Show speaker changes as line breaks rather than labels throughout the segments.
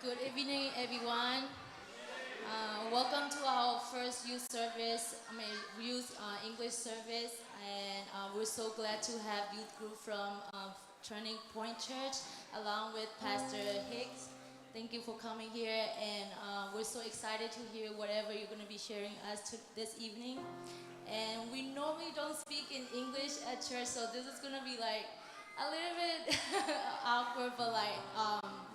Good evening, everyone. Welcome to our first youth service, youth English service, and we're so glad to have youth group from Turning Point Church along with Pastor Hicks. Thank you for coming here, and we're so excited to hear whatever you're going to be sharing us this evening. And we normally don't speak in English at church, so this is going to be like a little bit awkward, but like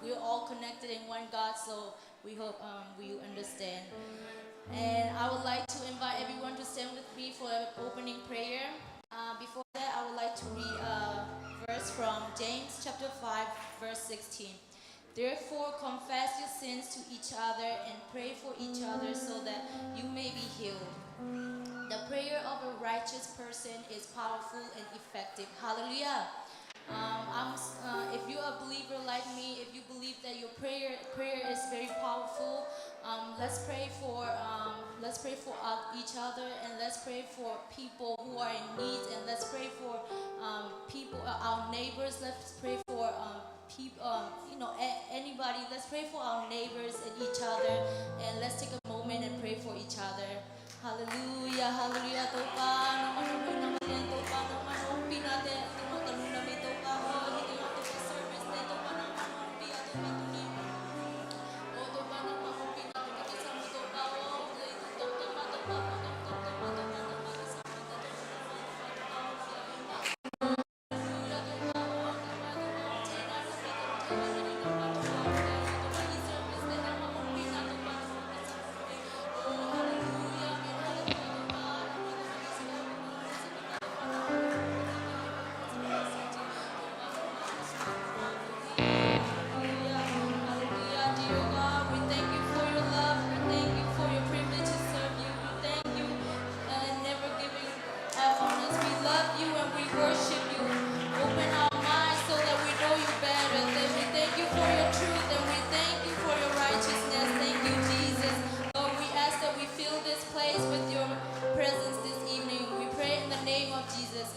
we're all connected in one God, so we hope we understand. And I would like to invite everyone to stand with me for an opening prayer. Before that, I would like to read a verse from James chapter 5, verse 16. Therefore, confess your sins to each other and pray for each other so that you may be healed. The prayer of a righteous person is powerful and effective. Hallelujah. If you're a believer like me, if you believe that your prayer is very powerful, let's pray for each other, and let's pray for people who are in need, and let's pray for people, our neighbors. Let's pray for people, anybody. Let's pray for our neighbors and each other, and let's take a moment and pray for each other. Hallelujah, hallelujah. Topa, naman naman topa, naman pinate, tumatalon na may topa, hindi nga topa service, na topa naman pia topa tuni. O topa naman pinate, kasi mo topa, o topa topa topa topa topa topa kasi mo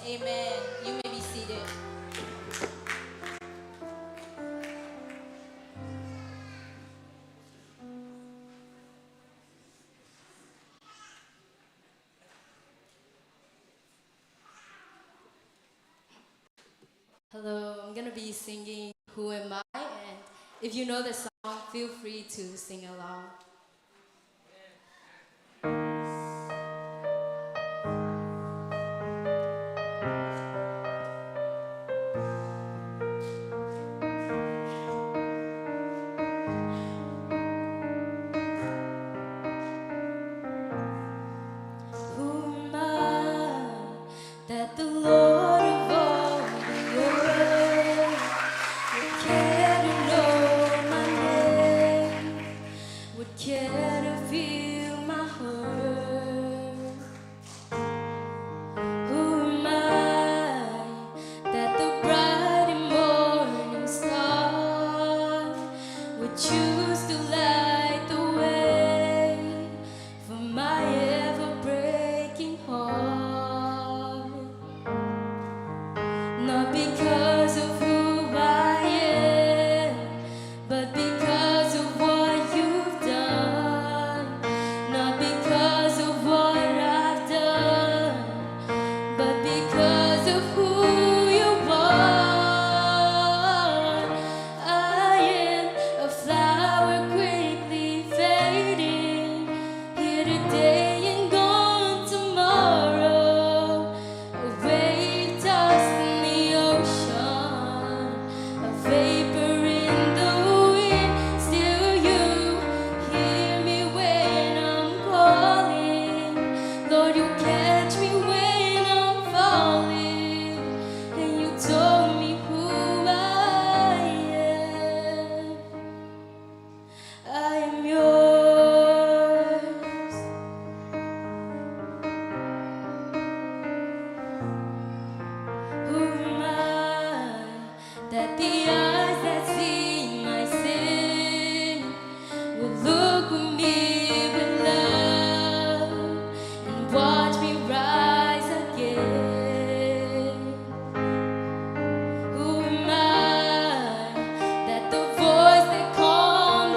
Amen. You may be seated. Hello, I'm gonna be singing Who Am I? And if you know the song, feel free to sing along. That the voice that calmed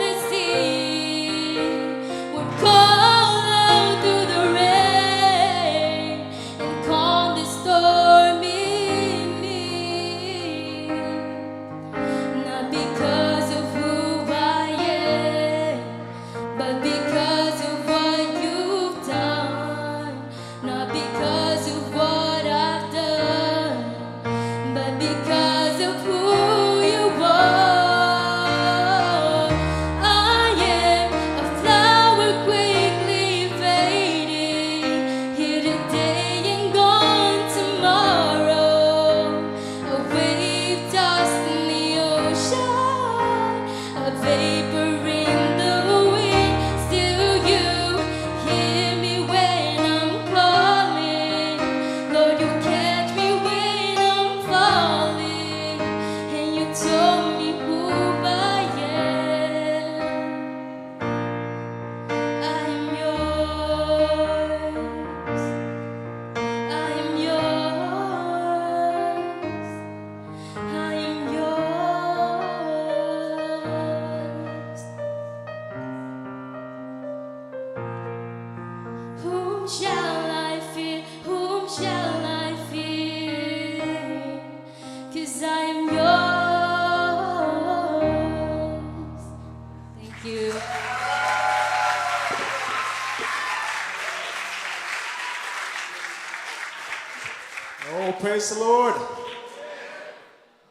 Praise the Lord.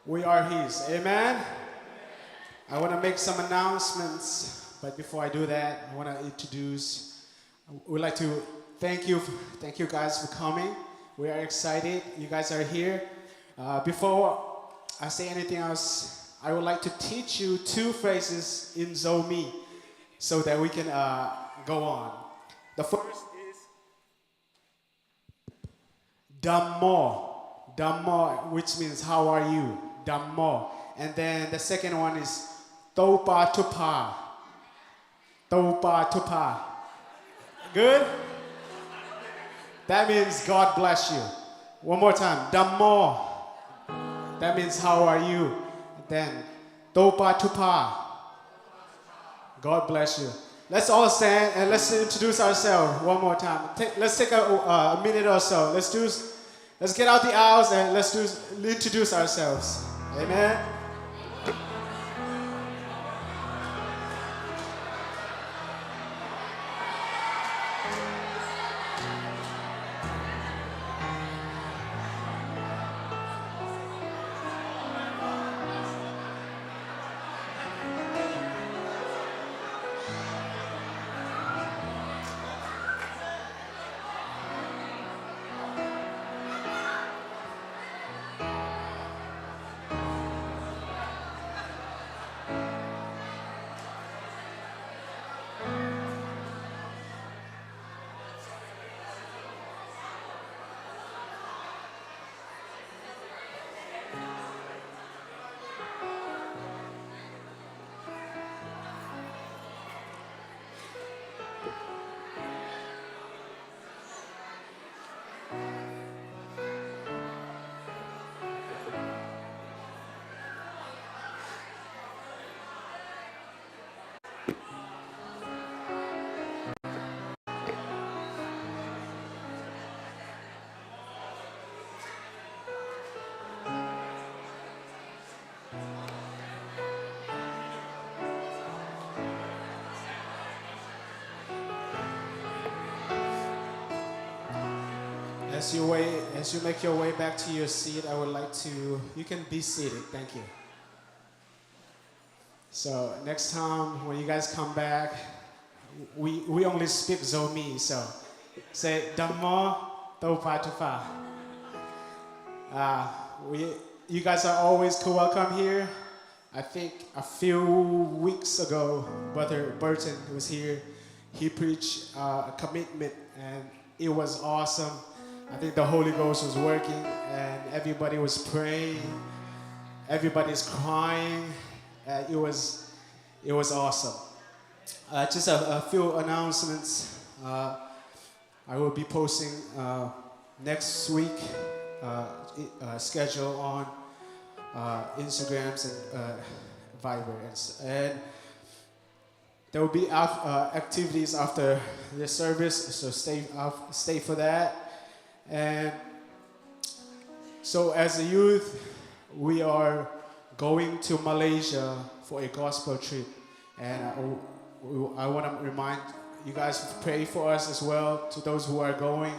We are His. Amen. I want to make some announcements, but before I do that, I want to introduce. We'd like to thank you guys for coming. We are excited. You guys are here. Before I say anything else, I would like to teach you two phrases in Zomi so that we can go on. The first is Dammo. Dammo, which means how are you? Dammo. And then the second one is Topa Tupa. Topa Tupa. Good? That means God bless you. One more time. Dammo. That means how are you? Then Topa Tupa. God bless you. Let's all stand and let's introduce ourselves one more time. Let's take a minute or so. Let's get out the aisles and let's introduce ourselves. Amen. As you make your way back to your seat, I would like to, you can be seated, thank you. So next time when you guys come back, we only speak Zomi, so say Dhammo Topa Tupa. You guys are always welcome here. I think a few weeks ago, Brother Burton was here. He preached a commitment and it was awesome. I think the Holy Ghost was working and everybody was praying. Everybody's crying. It was awesome. Just a few announcements. I will be posting next week schedule on Instagrams and Viber, and there will be activities after the service. So stay for that. And so as a youth, we are going to Malaysia for a gospel trip. And I want to remind you guys to pray for us as well, to those who are going.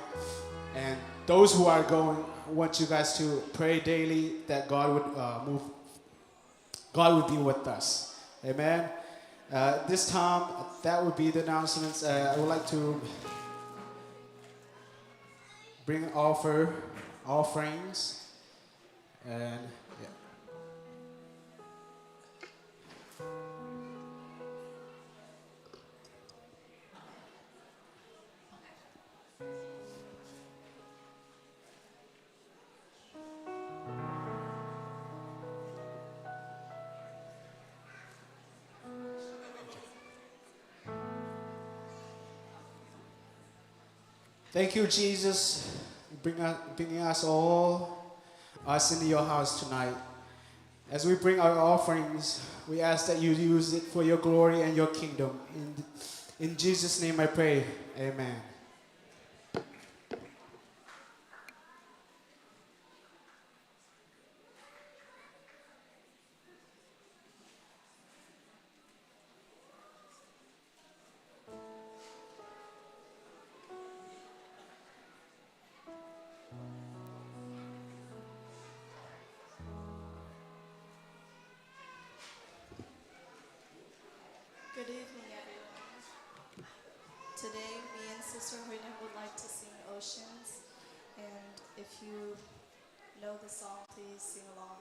And those who are going, I want you guys to pray daily that God would be with us. Amen. This time, that would be the announcements. I would like to bring offerings, and yeah. Thank you, Jesus, bringing us into your house tonight. As we bring our offerings, we ask that you use it for your glory and your kingdom. In Jesus' name I pray, amen.
Sister Hoyne would like to sing Oceans. And if you know the song, please sing along.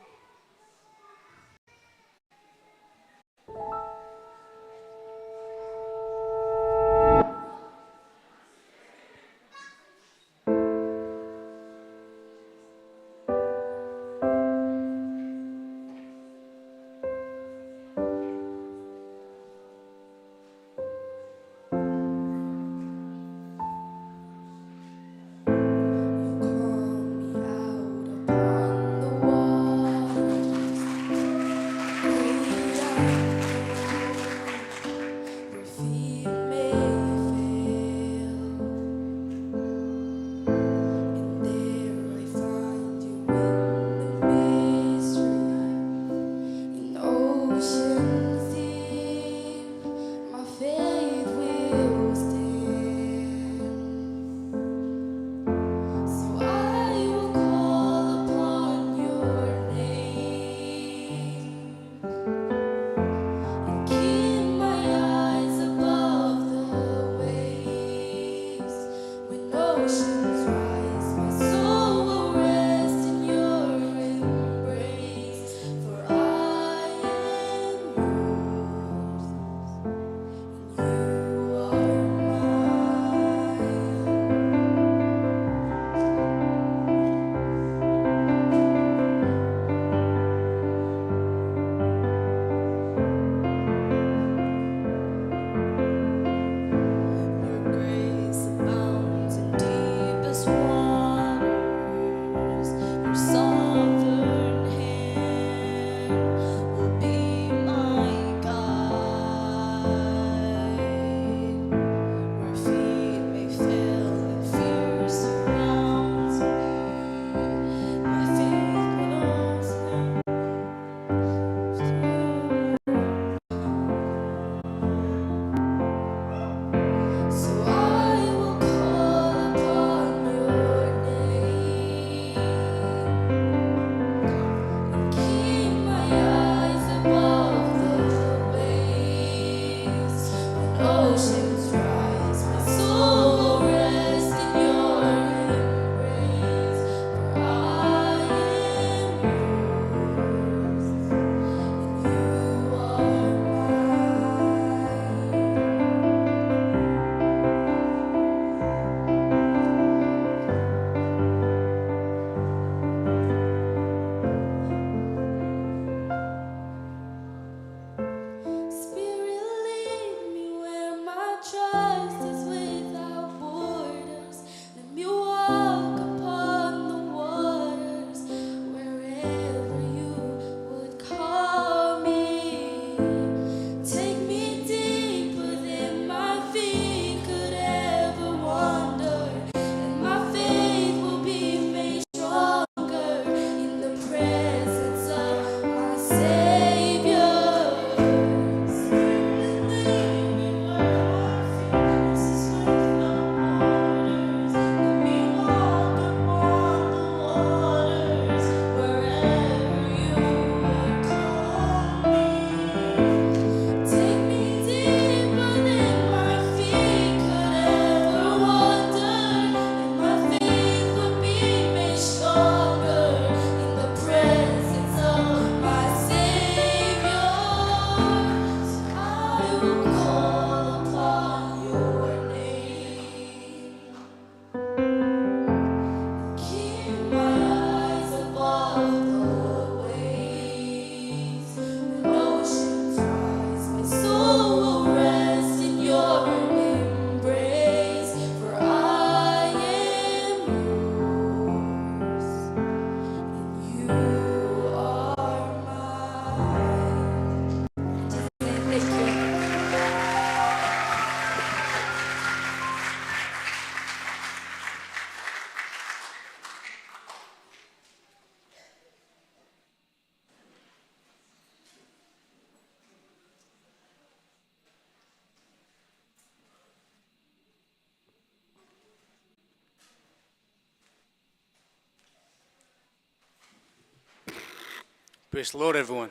Praise the Lord, everyone.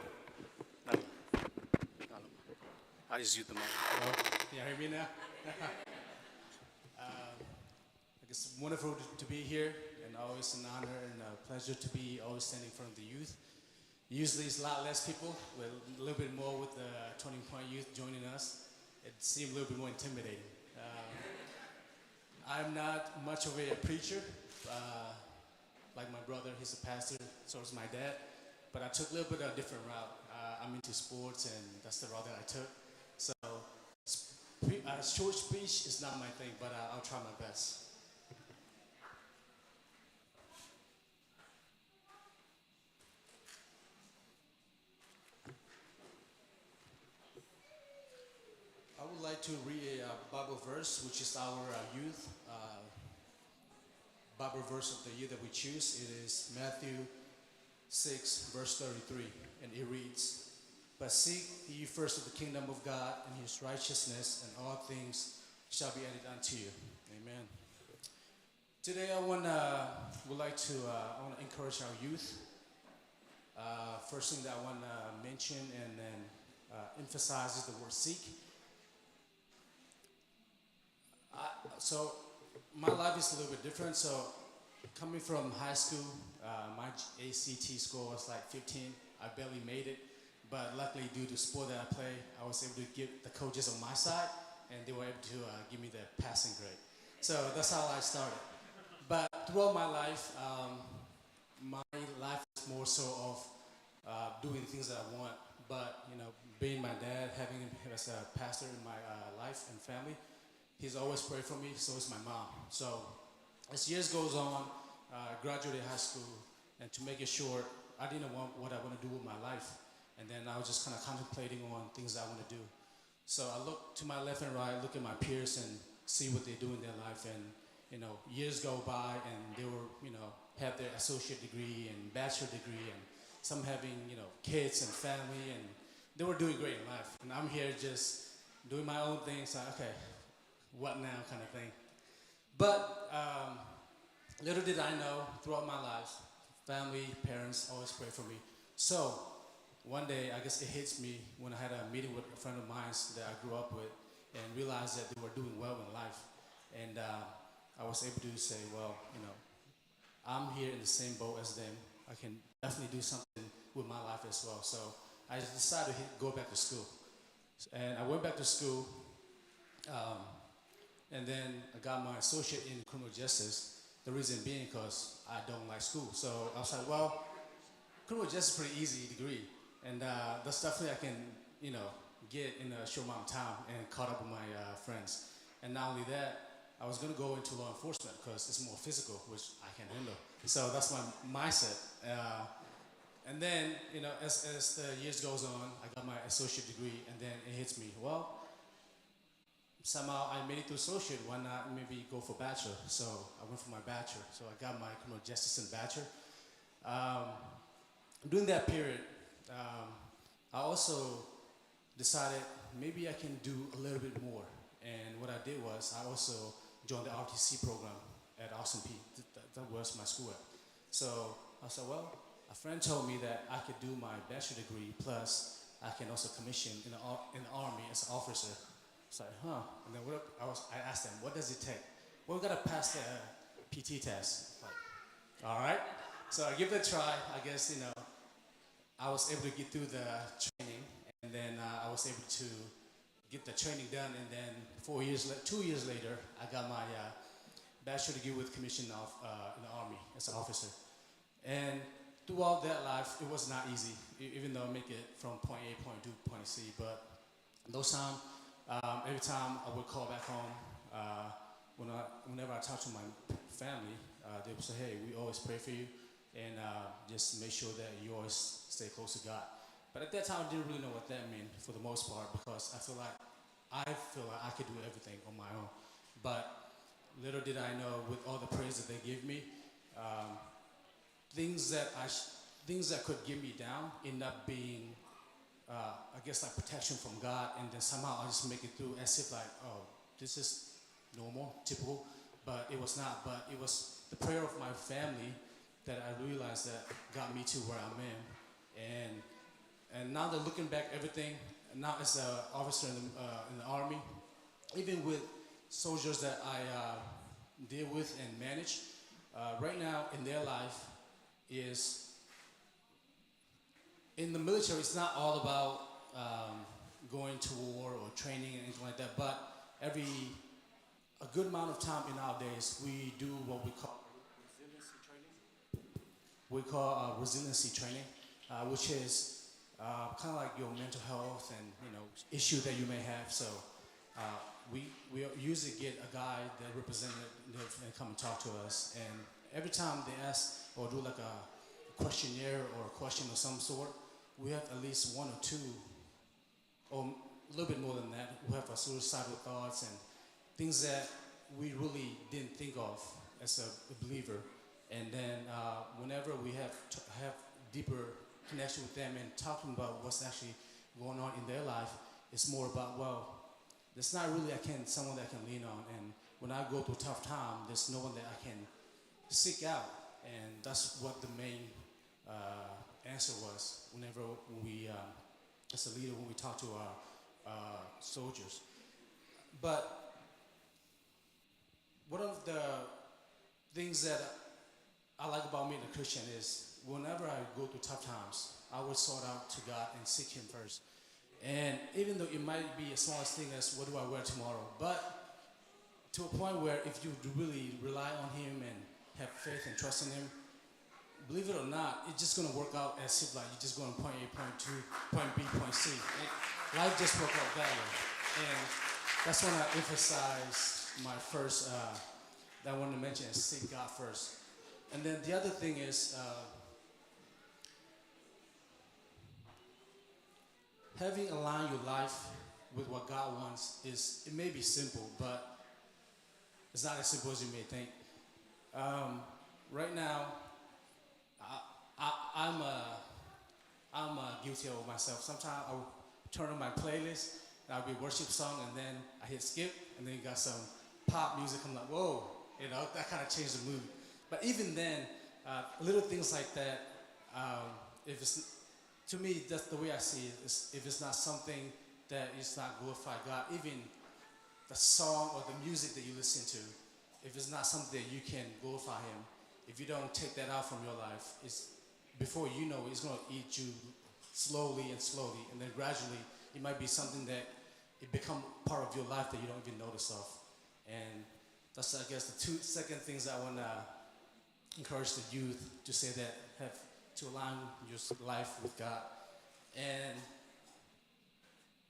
I just use the mic.
You hear me now?
It's wonderful to be here, and always an honor and a pleasure to be always standing in front of the youth. Usually it's a lot less people, with a little bit more with the Turning Point youth joining us. It seemed a little bit more intimidating. I'm not much of a preacher, like my brother, he's a pastor, so is my dad. But I took a little bit of a different route. I'm into sports, and that's the route that I took. So, short speech is not my thing, but I'll try my best. I would like to read a Bible verse, which is our youth Bible verse of the year that we choose. It is Matthew 6, verse 33, and it reads, "But seek ye first of the kingdom of God and his righteousness, and all things shall be added unto you." Amen. Today I would like to I want to encourage our youth. First thing that I want to mention and then emphasize is the word seek. So my life is a little bit different. So coming from high school, my ACT score was like 15. I barely made it, but luckily due to sport that I play, I was able to get the coaches on my side, and they were able to give me the passing grade. So that's how I started. But throughout my life is more so of doing things that I want. But being my dad, having him as a pastor in my life and family, he's always prayed for me, so is my mom. So as years goes on, I graduated high school, and to make it short, I didn't know what I want to do with my life. And then I was just kind of contemplating on things I want to do. So I look to my left and right, look at my peers and see what they do in their life. And, years go by, and they were, have their associate degree and bachelor degree, and some having, kids and family, and they were doing great in life. And I'm here just doing my own thing, so okay, what now kind of thing. But little did I know, throughout my life, family, parents always pray for me. So one day, I guess it hits me when I had a meeting with a friend of mine that I grew up with, and realized that they were doing well in life. And I was able to say, well, I'm here in the same boat as them. I can definitely do something with my life as well. So I decided to go back to school. And I went back to school, and then I got my associate in criminal justice. The reason being because I don't like school. So I was like, well, criminal justice is a pretty easy degree. And that's definitely I can, get in a short amount of time and caught up with my friends. And not only that, I was going to go into law enforcement because it's more physical, which I can handle. So that's my mindset. And then, as the years goes on, I got my associate degree, and then it hits me. Well, somehow I made it to associate. Why not maybe go for bachelor? So I went for my bachelor. So I got my criminal justice and bachelor. During that period, I also decided maybe I can do a little bit more. And what I did was I also joined the RTC program at Austin Peay. That was my school at. So I said, well, a friend told me that I could do my bachelor degree, plus I can also commission in the Army as an officer. I was like, And then I asked them, what does it take? Well, we got to pass the PT test. Like, all right. So I give it a try. I guess, I was able to get through the training, and then I was able to get the training done, and then 2 years later, I got my bachelor degree with commission in the Army as an officer. And throughout that life, it was not easy, even though I make it from point A, point B, point C. But those times, every time I would call back home, whenever I talk to my family, they would say, hey, we always pray for you, and just make sure that you always stay close to God. But at that time, I didn't really know what that meant for the most part, because I feel like I could do everything on my own. But little did I know, with all the praise that they give me, things that could get me down end up being, I guess, like protection from God, and then somehow I just make it through as if like, oh, this is normal, typical, but it was not. But it was the prayer of my family that I realized that got me to where I'm in. And now that looking back, everything, now as an officer in the Army, even with soldiers that I deal with and manage right now in their life is in the military. It's not all about going to war or training and anything like that, but a good amount of time in our days, we do what we call resiliency training. We call resiliency training, which is kind of like your mental health and issue that you may have. So we usually get a guy that representative and come and talk to us. And every time they ask or do like a questionnaire or a question of some sort, we have at least one or two, or a little bit more than that, who have suicidal thoughts and things that we really didn't think of as a believer. And then whenever we have deeper connection with them and talking about what's actually going on in their life, it's more about, well, there's not really someone that I can lean on. And when I go through a tough time, there's no one that I can seek out. And that's what the main answer was whenever we, as a leader, when we talk to our soldiers. But one of the things that I like about being a Christian is whenever I go through tough times, I would sort out to God and seek Him first. And even though it might be as small as thing as what do I wear tomorrow, but to a point where if you really rely on Him and have faith and trust in Him, believe it or not, it's just going to work out as if like you're just going point A, point A, point B, point C. Life just works out that way. And that's when I emphasize my first, that I wanted to mention is seek God first. And then the other thing is having aligned your life with what God wants it may be simple, but it's not as simple as you may think. Right now, I'm guilty of myself. Sometimes I'll turn on my playlist, that'll be a worship song, and then I hit skip, and then you got some pop music. I'm like, whoa, that kind of changed the mood. But even then, little things like that, to me, that's the way I see it. If it's not something that is not glorify God, even the song or the music that you listen to, if it's not something that you can glorify Him, if you don't take that out from your life, before you know it's going to eat you slowly, and then gradually it might be something that it become part of your life that you don't even notice of. And that's, I guess, the two second things I want to encourage the youth to say that have to align your life with God. And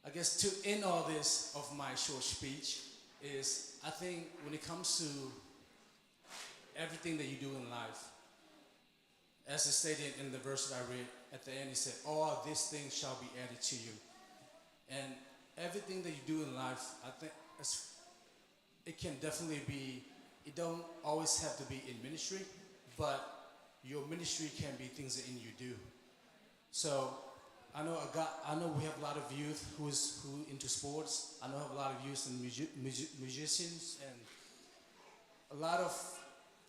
I guess to end all this of my short speech is, I think when it comes to everything that you do in life, as it stated in the verse that I read at the end, it said, all these things shall be added to you. And everything that you do in life, I think it can definitely be, it don't always have to be in ministry, but your ministry can be things that you do. So I know we have a lot of youth who into sports. I know I have a lot of youth and musicians, and a lot of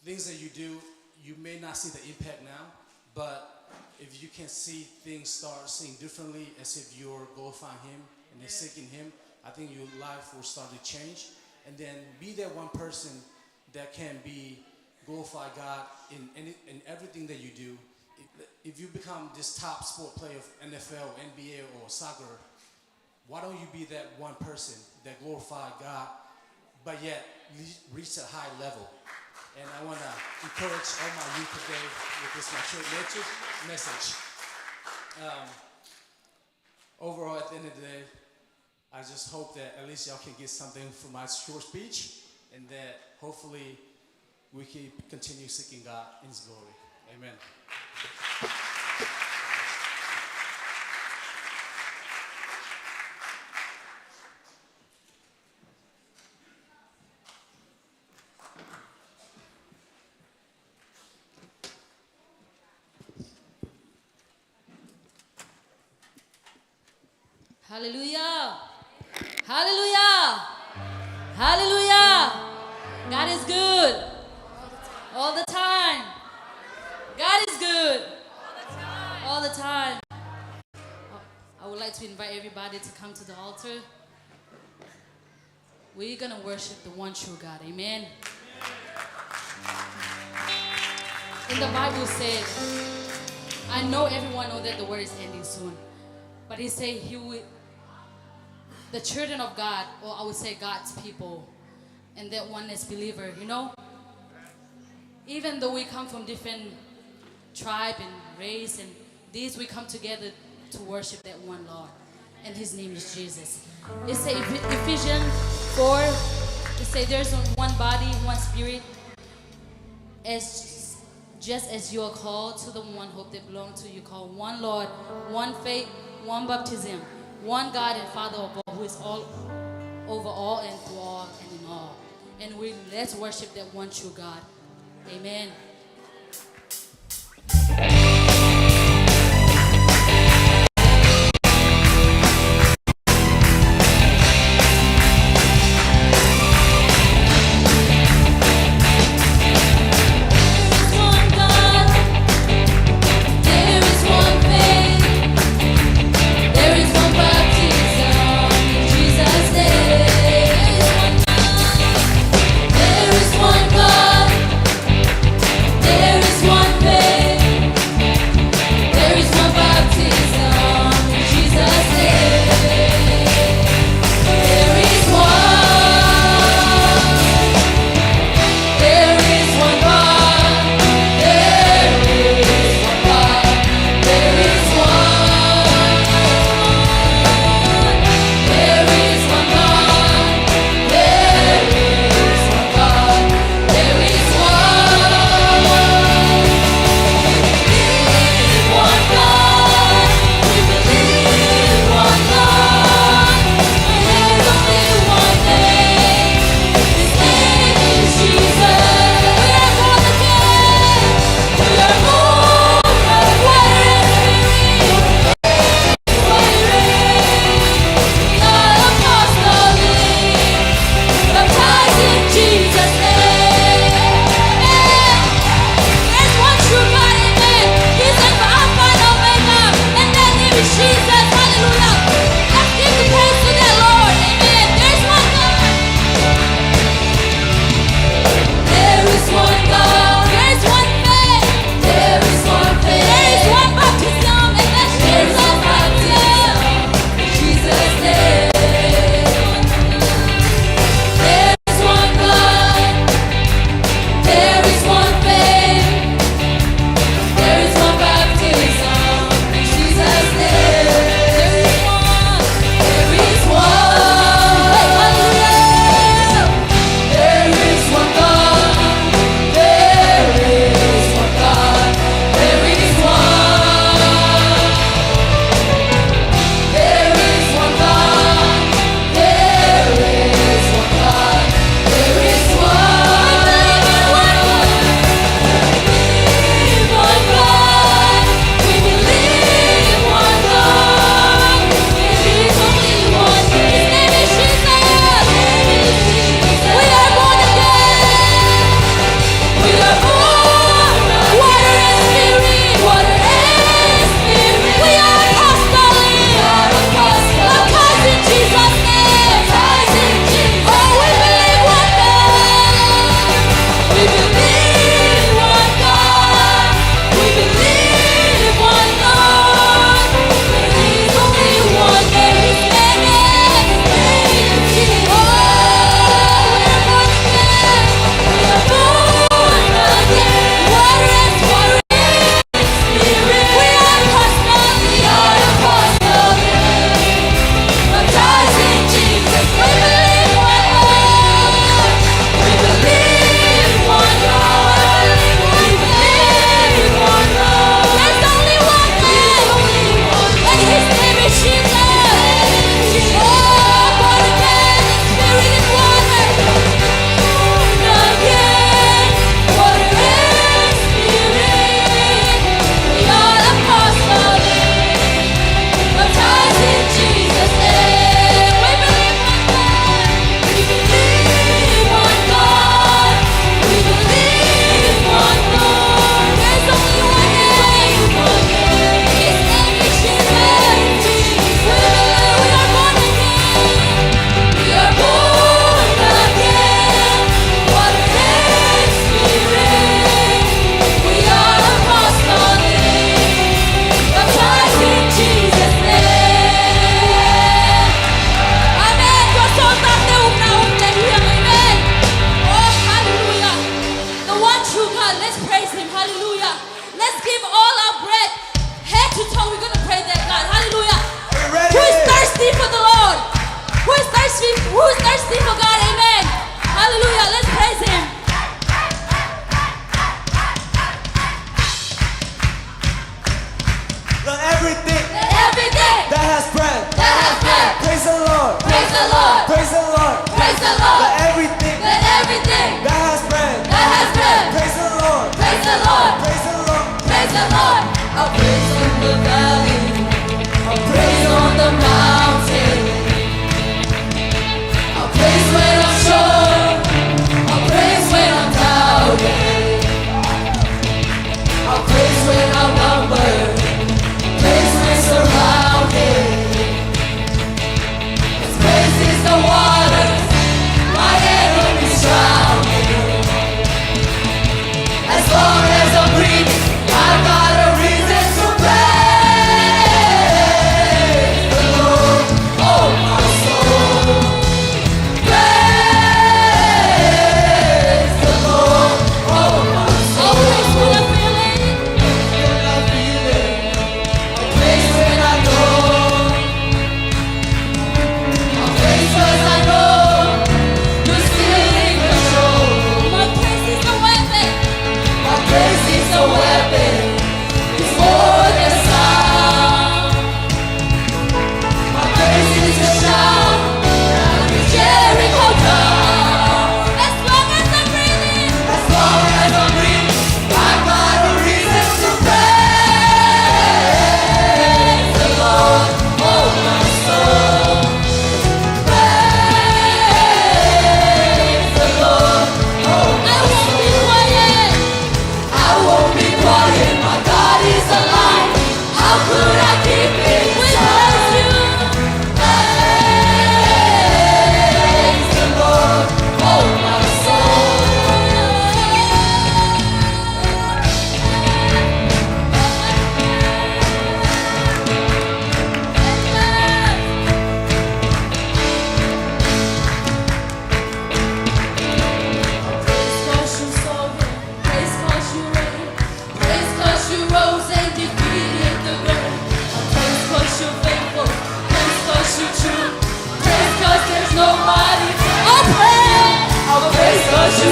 things that you do, you may not see the impact now, but if you can see things start seeing differently as if you're glorifying Him and you're seeking Him, I think your life will start to change. And then be that one person that can glorify God in everything that you do. If you become this top sport player of NFL, NBA, or soccer, why don't you be that one person that glorify God, but yet reach a high level? And I want to encourage all my youth today with this mature message. Overall, at the end of the day, I just hope that at least y'all can get something from my short speech, and that hopefully we can continue seeking God in His glory. Amen.
Hallelujah. Hallelujah. Hallelujah. God is good. All the time. God is good. All the time. I would like to invite everybody to come to the altar. We're going to worship the one true God. Amen. In the Bible said, I know everyone know that the word is ending soon, but he said he would, the children of God, or I would say God's people, and that one is believer, you know? Even though we come from different tribe and race and these, we come together to worship that one Lord, and his name is Jesus. It say Ephesians 4, it say there's one body, one spirit, as just as you are called to the one hope that belong to you, called one Lord, one faith, one baptism, one God and Father of all, who is all over all and through all and in all. And let's worship that one true God. Amen.
There is one God.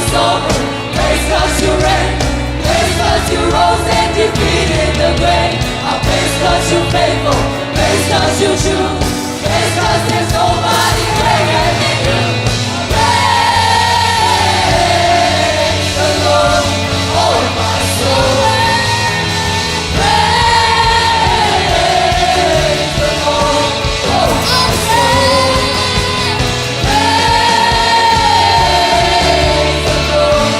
is over. Praise 'cause you reign. Praise 'cause you rose and defeated the grave. I praise 'cause you're faithful. Praise 'cause you're true. Praise 'cause there's nobody greater than you. Praise the Lord, oh my soul. Praise the Lord, oh my soul. Praise the Lord,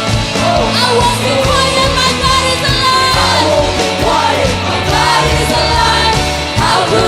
oh my soul. I won't be quiet, my God is alive. I won't be quiet, my God is alive. How could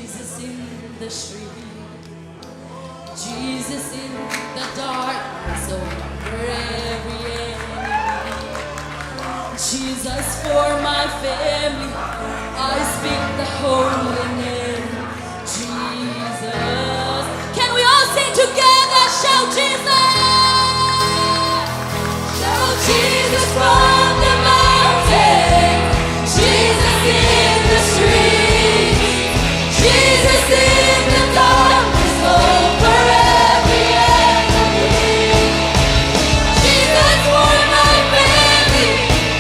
Jesus in the street, Jesus in the darkness over every enemy. Jesus for my family, I speak the holy name. Jesus. Can we all sing together? Shout Jesus! Shout Jesus from the mountain, Jesus in the street, Jesus in the darkness over every enemy. Jesus for my family,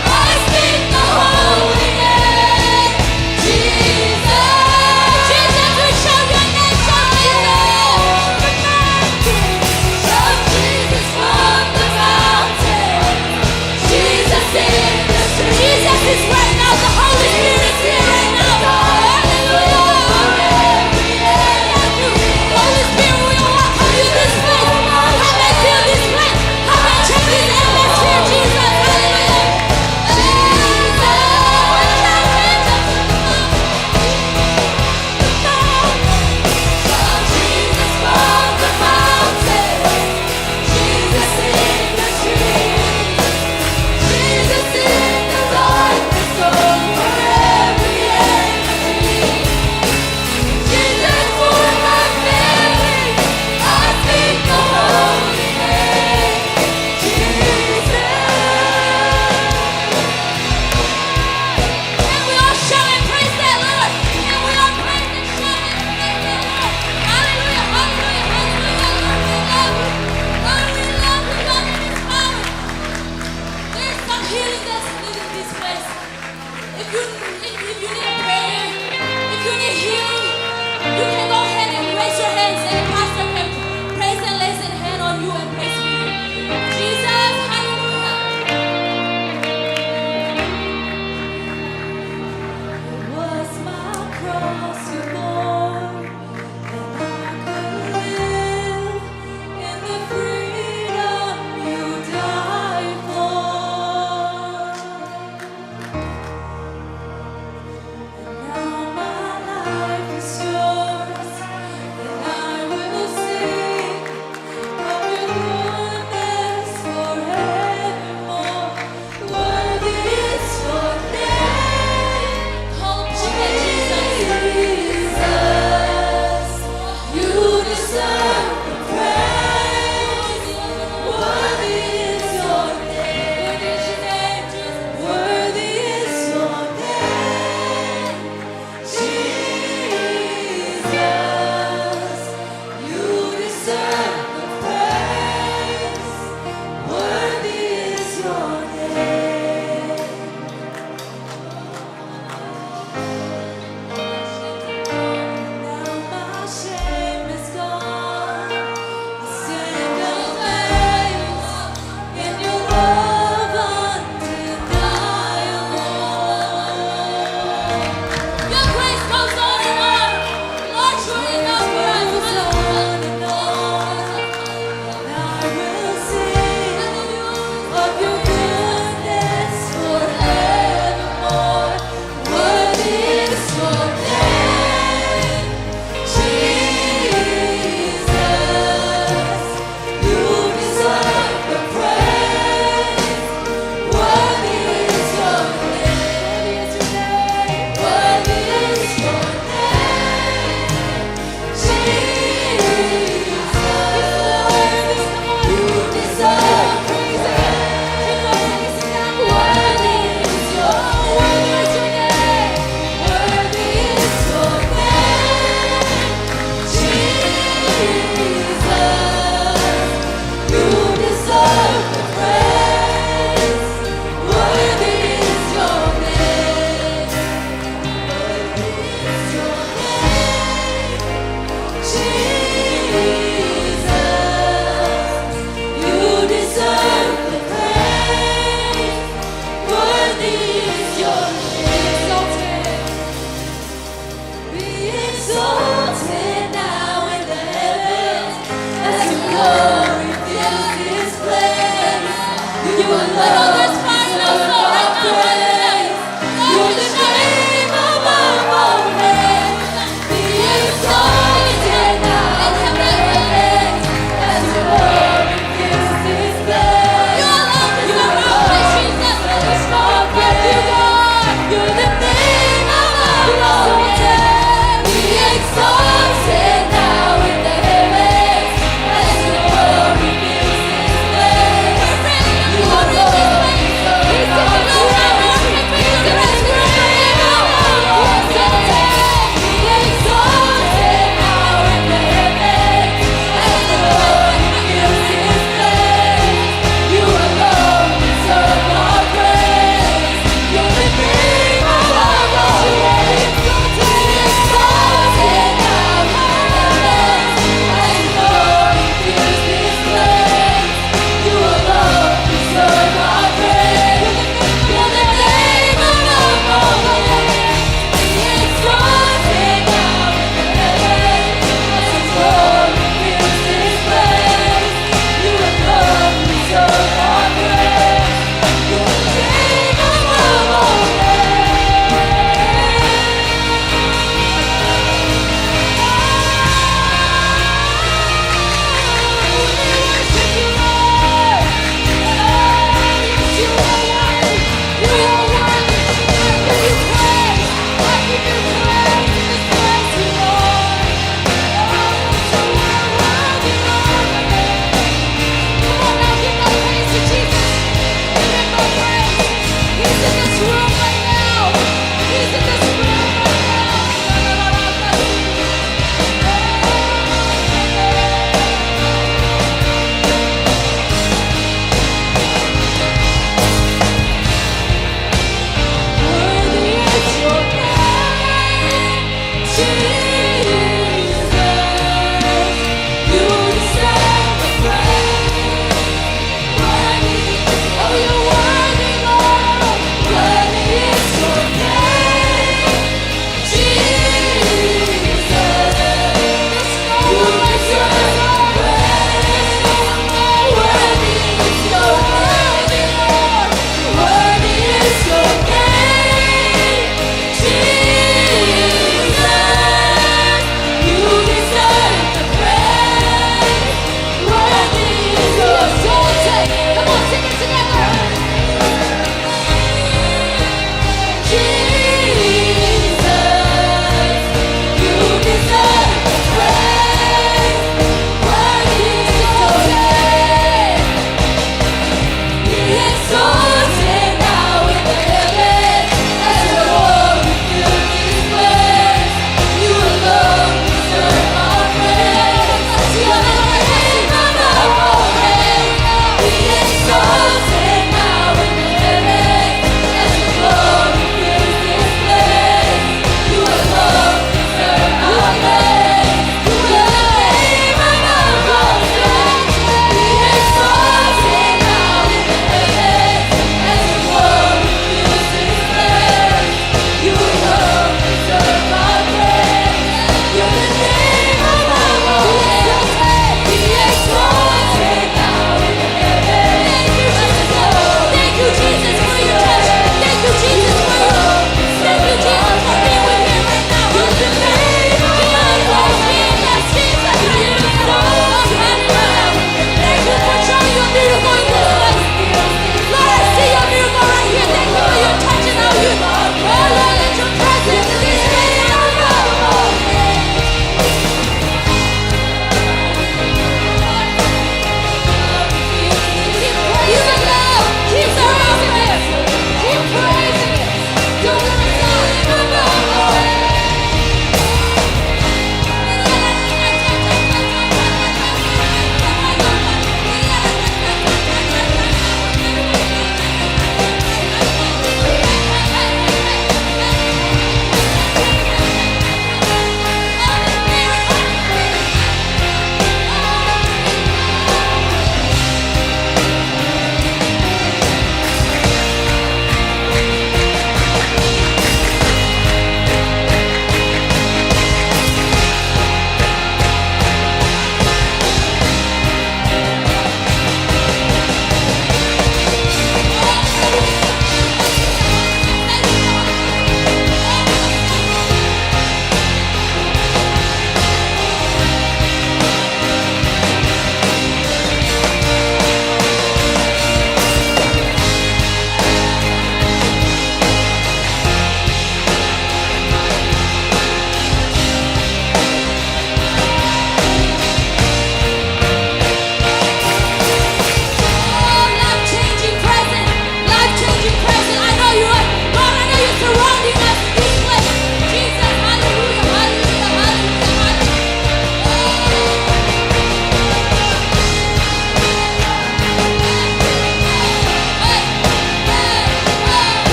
I speak the holy name. Jesus, Jesus, we shout your name, shout Jesus. Shout Jesus from the mountain, Jesus in the street. Jesus is right now, the Holy Spirit is here right now. Holy Spirit, we welcome you this place. Come and fill this place. Come and change this atmosphere, Jesus. Hallelujah. Jesus from the mountain, Jesus in the street, Jesus in the darkness over every enemy. Jesus for my family, I speak the holy name. Jesus. And we all shout and praise that Lord. And we all praise and shout and praise that Lord. Hallelujah, hallelujah, hallelujah. Lord, we love you. Lord, we love you. God, in His power. There's some healing that's needed in this place. If you need prayer, if you need healing, you can go ahead and raise your hands and pastor can praise and lay his hand on you and praise for you. Jesus, hallelujah. It was my cross you bore, and I could live in the freedom you died for. And now my life is yours, and I will sing of your goodness forevermore. Worthy is your name. Call upon that Jesus.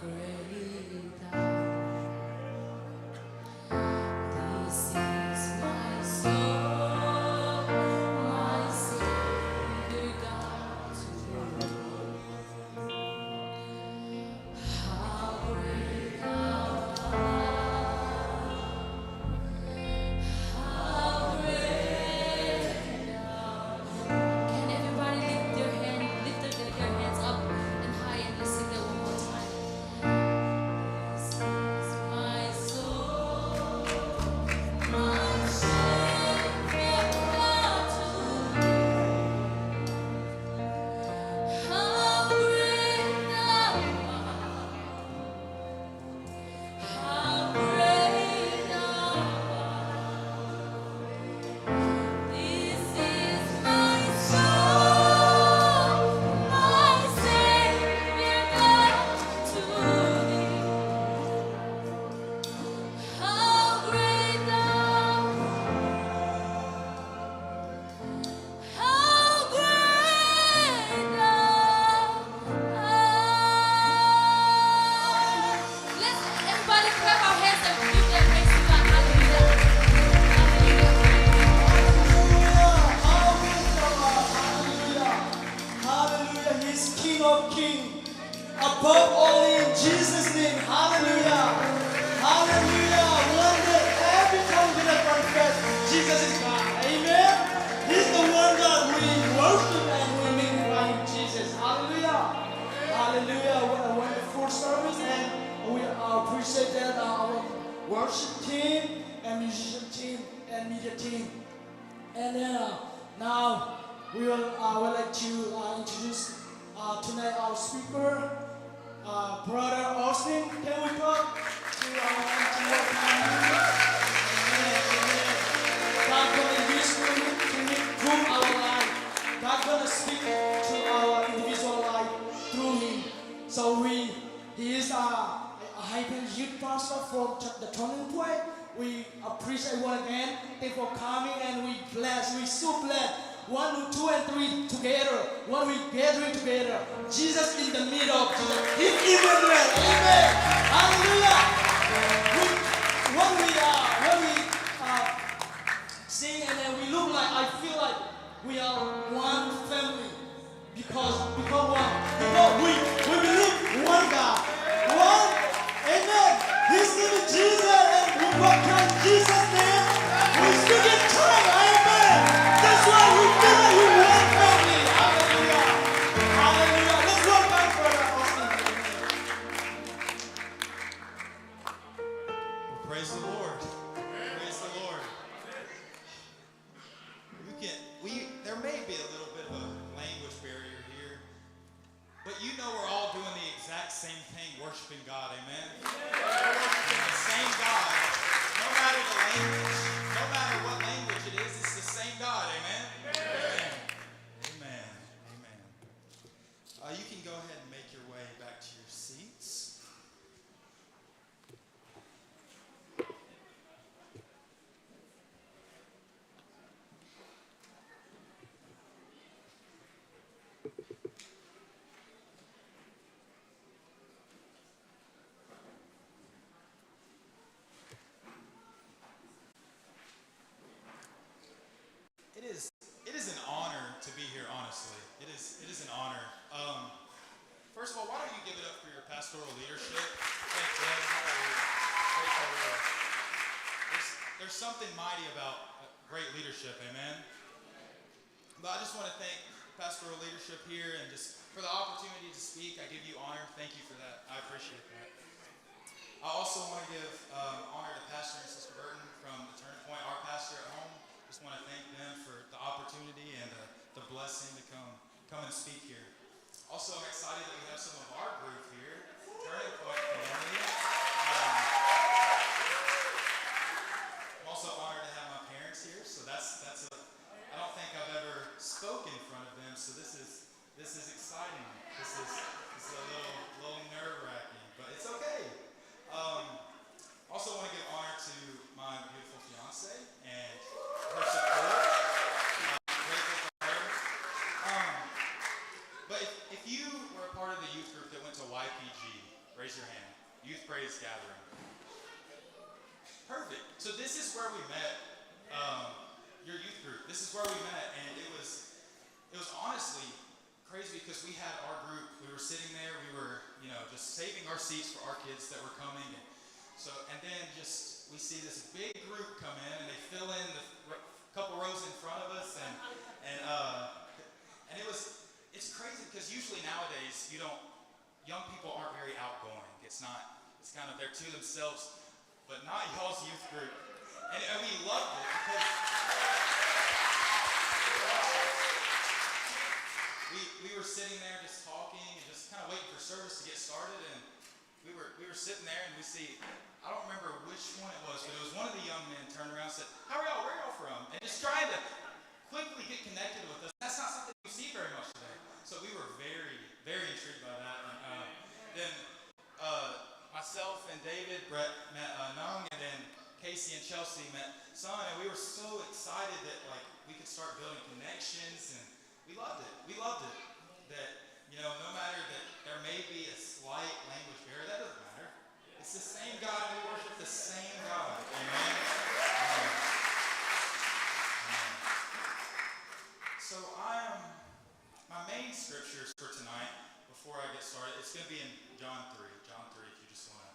great thou. This is my soul, my Savior God to thee. How great thou art, how great thou. Can everybody lift their hands up and high and let's sing that one more time. This is my soul, my Savior God to thee. How great thou art, how great thou art. This is my soul, my Savior God to thee. How great thou, how great thou art. Let's everybody clap our hands and give that praise to God. Hallelujah.
Hallelujah. He's King of Kings. Above all in Jesus' name. Hallelujah. Hallelujah. One day every tongue will confess Jesus is God. Amen. He's the one that we worship and we magnify him, Jesus. Hallelujah. Hallelujah. What a wonderful service, and we appreciate that our worship team and musician team and media team. And then now we will would like to introduce tonight our speaker, Brother Austin. Can we talk to our MTL family? Amen. God gonna use him to improve our life. God gonna speak to our individual life through him. So he is a hyper youth pastor from the Turning Point. We appreciate one again. Thank you for coming, and we so blessed. 1, 2, and 3 together. When we gathering together, Jesus in the middle. He's Emmanuel. Amen. Hallelujah. When we sing and then we look like, I feel like we are one family because what? Because we believe one God. One. Amen. His name is Jesus, and we walk in Jesus' name. We speak in tongues. Amen. That's why we feel like we one family. Hallelujah. Hallelujah. Let's go back for that Austin.
Well, praise the Lord. Praise the Lord. There may be a little bit of a language barrier here, but you know we're all doing the exact same thing, worshiping God, amen? We're worshiping the same God, no matter the language, no matter what language it is, it's the same God, amen? Amen. Amen. Amen. You can go ahead and make your way back to your seats. It is an honor to be here, honestly. It is an honor. First of all, why don't you give it up for your pastoral leadership? Thank you. Hallelujah. Praise the Lord. There's something mighty about great leadership, amen? But I just want to thank pastoral leadership here and just for the opportunity to speak. I give you honor. Thank you for that. I appreciate that. I also want to give honor to Pastor and Sister Burton from the Turning Point, our pastor at home. Just want to thank them for the opportunity and the blessing to come and speak here. Also, I'm excited that we have some of our group here, Turning Point family. I'm also honored to have my parents here, so I don't think I've ever spoken in front of them, so this is exciting. This is a little nerve-wracking, but it's okay. Also want to give honor to my beautiful fiance and her support. Grateful for her. But if you were a part of the youth group that went to YPG, Raise your hand. Youth Praise Gathering. Perfect. So this is where we met, your youth group. This is where we met, and it was honestly crazy because we had our group. We were sitting there. We were, just saving our seats for our kids that were coming. And then just we see this big group come in, and they fill in the couple rows in front of us, and it's crazy because usually nowadays young people aren't very outgoing. It's kind of they're to themselves, but not y'all's youth group, and we loved it because we were sitting there just talking and just kind of waiting for service to get started, and we were sitting there and we see. I don't remember which one it was, but it was one of the young men turned around and said, "How are y'all? Where are y'all from?" And just trying to quickly get connected with us. That's not something you see very much today. So we were very, very intrigued by that. And then myself and David, Brett met Nung, and then Casey and Chelsea met Son, and we were so excited that we could start building connections, and we loved it. We loved it. That no matter that there may be a slight language barrier, that doesn't matter. It's the same God, and we worship the same God. Amen. So my main scriptures for tonight, before I get started, it's going to be in John 3. John 3, if you just want to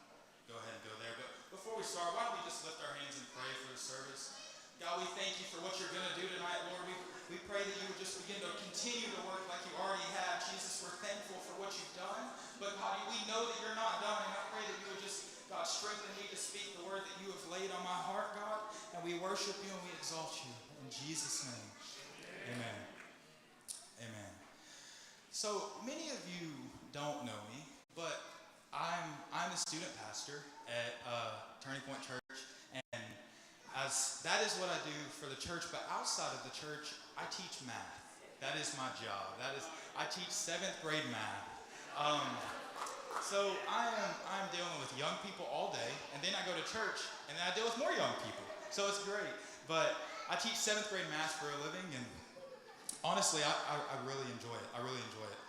go ahead and go there. But before we start, why don't we just lift our hands and pray for the service? God, we thank you for what you're going to do tonight, Lord. We pray that you would just begin to continue to work like you already have. Jesus, we're thankful for what you've done. But God, we know that you're not done. And I pray that you would just, God, strengthen me to speak the word that you have laid on my heart, God. And we worship you and we exalt you. In Jesus' name, amen. Amen. So many of you don't know me, but I'm a student pastor at Turning Point Church, and that is what I do for the church. But outside of the church, I teach math. That is my job. I teach 7th grade math. So I'm dealing with young people all day, and then I go to church, and then I deal with more young people. So it's great. But I teach 7th grade math for a living, and honestly, I really enjoy it. I really enjoy it.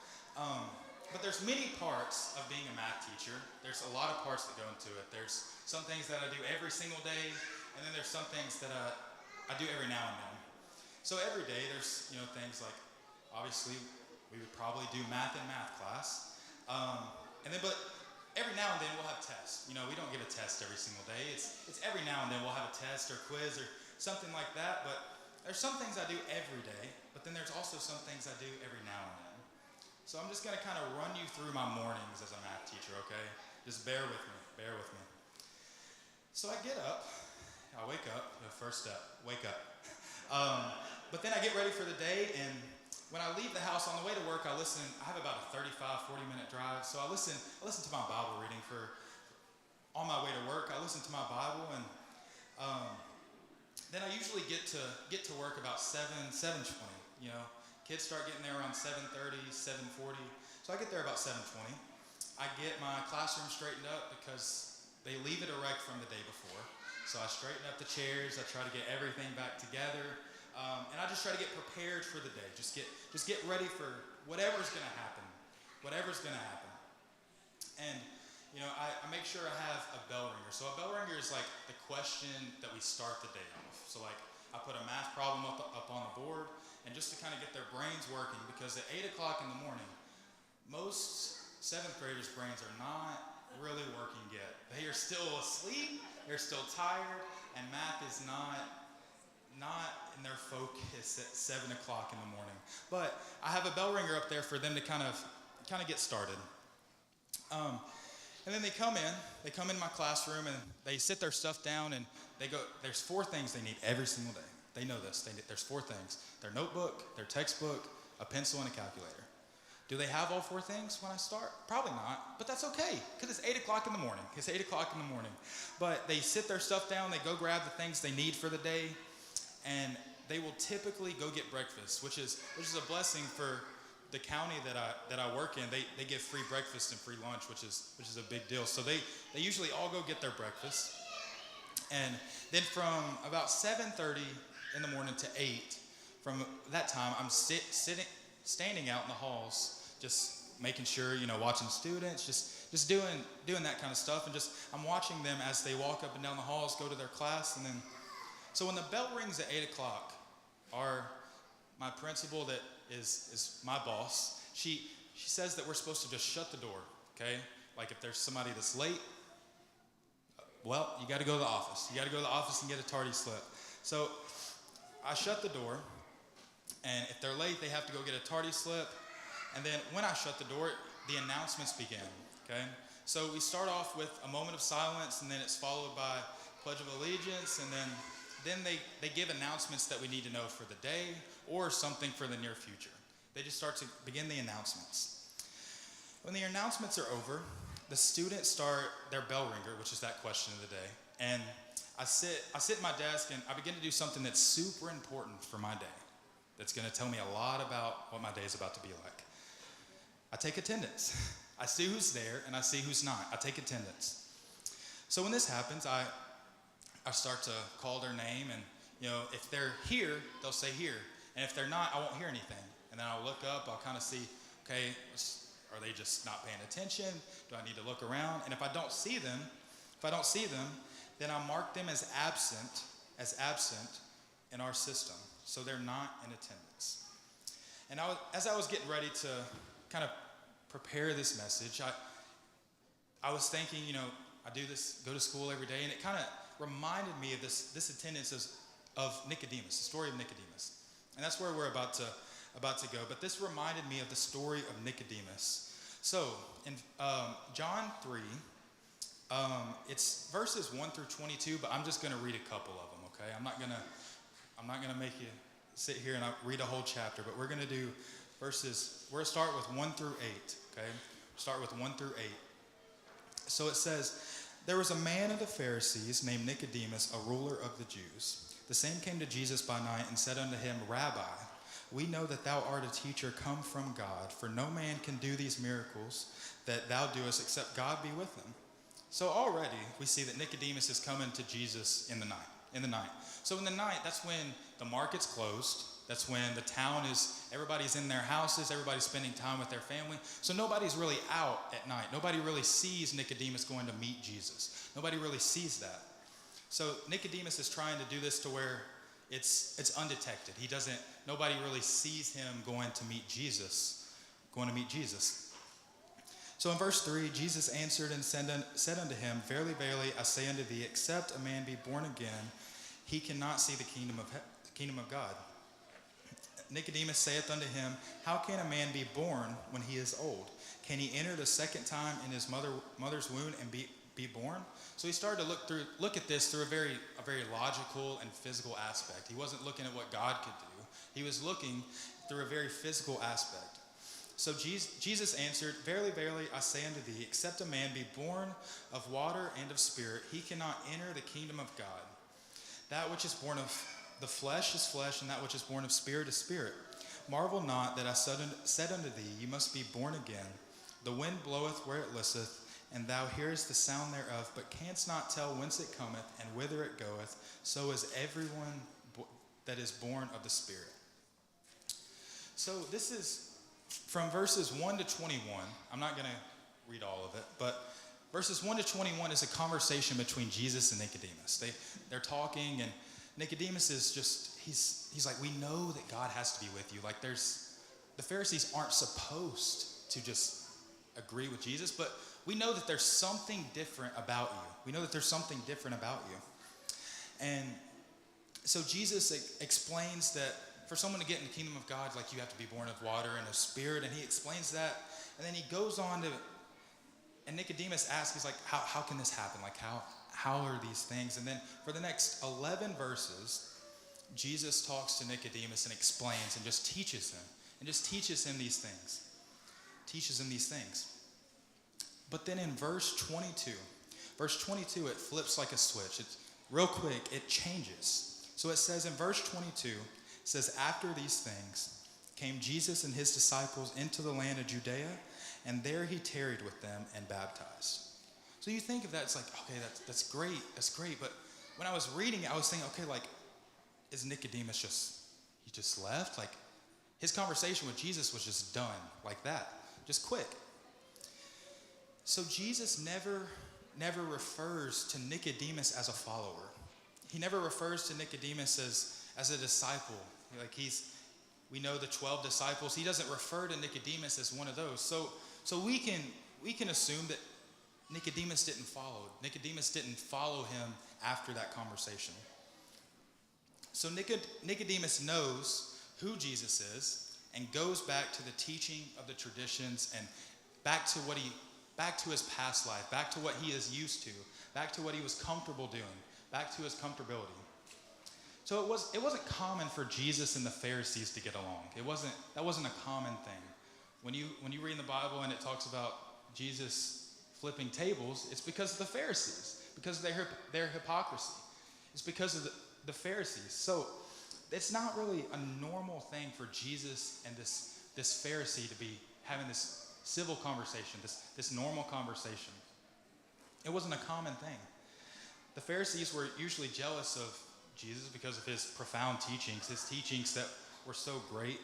But there's many parts of being a math teacher. There's a lot of parts that go into it. There's some things that I do every single day, and then there's some things that I do every now and then. So every day there's things like, obviously we would probably do math in math class, but every now and then we'll have tests. We don't get a test every single day. It's every now and then we'll have a test or quiz or something like that. But there's some things I do every day, but then there's also some things I do every now and then. So I'm just going to kind of run you through my mornings as a math teacher, okay? Just bear with me. So I get up, I wake up, the first step, wake up. But then I get ready for the day, and when I leave the house on the way to work, I have about a 35, 40-minute drive, so I listen to my Bible reading on my way to work. I listen to my Bible, and then I usually get to work about 7:20, Kids start getting there around 7:30, 7:40. So I get there about 7:20. I get my classroom straightened up because they leave it erect from the day before. So I straighten up the chairs. I try to get everything back together. And I just try to get prepared for the day. Just get ready for whatever's going to happen. And, I make sure I have a bell ringer. So a bell ringer is like the question that we start the day off. So I put a math problem up on the board, and just to kind of get their brains working, because at 8 o'clock in the morning, most 7th graders' brains are not really working yet. They are still asleep, they're still tired, and math is not in their focus at 7 o'clock in the morning. But I have a bell ringer up there for them to kind of get started. And then they come in my classroom, and they sit their stuff down, and they go, there's 4 things they need every single day. They know this. There's 4 things. Their notebook, their textbook, a pencil, and a calculator. Do they have all 4 things when I start? Probably not, but that's okay, because it's 8 o'clock in the morning. But they sit their stuff down, they go grab the things they need for the day, and they will typically go get breakfast, which is a blessing for the county that I work in. They give free breakfast and free lunch, which is a big deal. So they usually all go get their breakfast. And then from about 7:30 in the morning to 8, from that time, I'm standing out in the halls, just making sure, watching students, just doing that kind of stuff. And I'm watching them as they walk up and down the halls, go to their class. And then, so when the bell rings at 8 o'clock, my principal that is my boss, she says that we're supposed to just shut the door, okay? Like if there's somebody that's late, well, you got to go to the office. You got to go to the office and get a tardy slip. So I shut the door, and if they're late, they have to go get a tardy slip. And then when I shut the door, the announcements begin, okay? So we start off with a moment of silence, and then it's followed by Pledge of Allegiance, and then they give announcements that we need to know for the day or something for the near future. They just start to begin the announcements. When the announcements are over, the students start their bell ringer, which is that question of the day. And I sit at my desk and I begin to do something that's super important for my day. That's going to tell me a lot about what my day is about to be like. I take attendance. I see who's there and I see who's not. I take attendance. So when this happens, I start to call their name, and if they're here, they'll say here. And if they're not, I won't hear anything. And then I'll look up, I'll kind of see, okay, are they just not paying attention? Do I need to look around? And if I don't see them, then I mark them as absent in our system. So they're not in attendance. And as I was getting ready to kind of prepare this message, I was thinking, I do this, go to school every day, and it kind of reminded me of this attendance of Nicodemus, the story of Nicodemus. And that's where we're about to go. But this reminded me of the story of Nicodemus. So in John 3, it's verses 1 through 22, but I'm just going to read a couple of them, okay? I'm not going to make you sit here and read a whole chapter, but we're going to do we're going to start with 1 through 8, okay? Start with 1 through 8. So it says, there was a man of the Pharisees named Nicodemus, a ruler of the Jews. The same came to Jesus by night and said unto him, Rabbi, we know that thou art a teacher come from God, for no man can do these miracles that thou doest except God be with him. So already we see that Nicodemus is coming to Jesus in the night. So in the night, that's when the market's closed. That's when the town everybody's in their houses, everybody's spending time with their family. So nobody's really out at night. Nobody really sees Nicodemus going to meet Jesus. Nobody really sees that. So Nicodemus is trying to do this to where it's undetected. Nobody really sees him going to meet Jesus. So in verse 3, Jesus answered and said unto him, Verily, verily, I say unto thee, except a man be born again, he cannot see the kingdom of God. Nicodemus saith unto him, How can a man be born when he is old? Can he enter the second time in his mother's womb and be born? So he started to look at this through a very logical and physical aspect. He wasn't looking at what God could do. He was looking through a very physical aspect. So Jesus answered, Verily, verily, I say unto thee, except a man be born of water and of spirit, he cannot enter the kingdom of God. That which is born of the flesh is flesh, and that which is born of spirit is spirit. Marvel not that I said unto thee, You must be born again. The wind bloweth where it listeth, and thou hearest the sound thereof, but canst not tell whence it cometh and whither it goeth. So is everyone that is born of the Spirit. So this is from verses 1 to 21. I'm not going to read all of it, but verses 1 to 21 is a conversation between Jesus and Nicodemus. They're talking, and Nicodemus is he's like, we know that God has to be with you. Like the Pharisees aren't supposed to just agree with Jesus, but we know that there's something different about you. And so Jesus explains that for someone to get in the kingdom of God, like you have to be born of water and of spirit, and he explains that, and then he goes on to, and Nicodemus asks, he's like, how can this happen? Like how are these things? And then for the next 11 verses, Jesus talks to Nicodemus and explains and just teaches him these things. But then in verse 22, it flips like a switch. It's real quick, it changes. So it says in verse 22, it says, After these things came Jesus and his disciples into the land of Judea, and there he tarried with them and baptized. So you think of that, it's like, okay, that's great. But when I was reading it, I was thinking, okay, like, is Nicodemus he just left? Like, his conversation with Jesus was just done like that. just quick. So Jesus never refers to Nicodemus as a follower. He never refers to Nicodemus as a disciple. Like we know the 12 disciples. He doesn't refer to Nicodemus as one of those. So we can assume that Nicodemus didn't follow. Nicodemus didn't follow him after that conversation. So Nicodemus knows who Jesus is and goes back to the teaching of the traditions and back to his past life, back to what he is used to, back to what he was comfortable doing, back to his comfortability. So it wasn't common for Jesus and the Pharisees to get along. That wasn't a common thing. When you read in the Bible and it talks about Jesus flipping tables, it's because of the Pharisees, because of their hypocrisy. It's because of the Pharisees. So it's not really a normal thing for Jesus and this Pharisee to be having this civil conversation, this normal conversation. It wasn't a common thing. The Pharisees were usually jealous of Jesus because of his profound teachings, his teachings that were so great.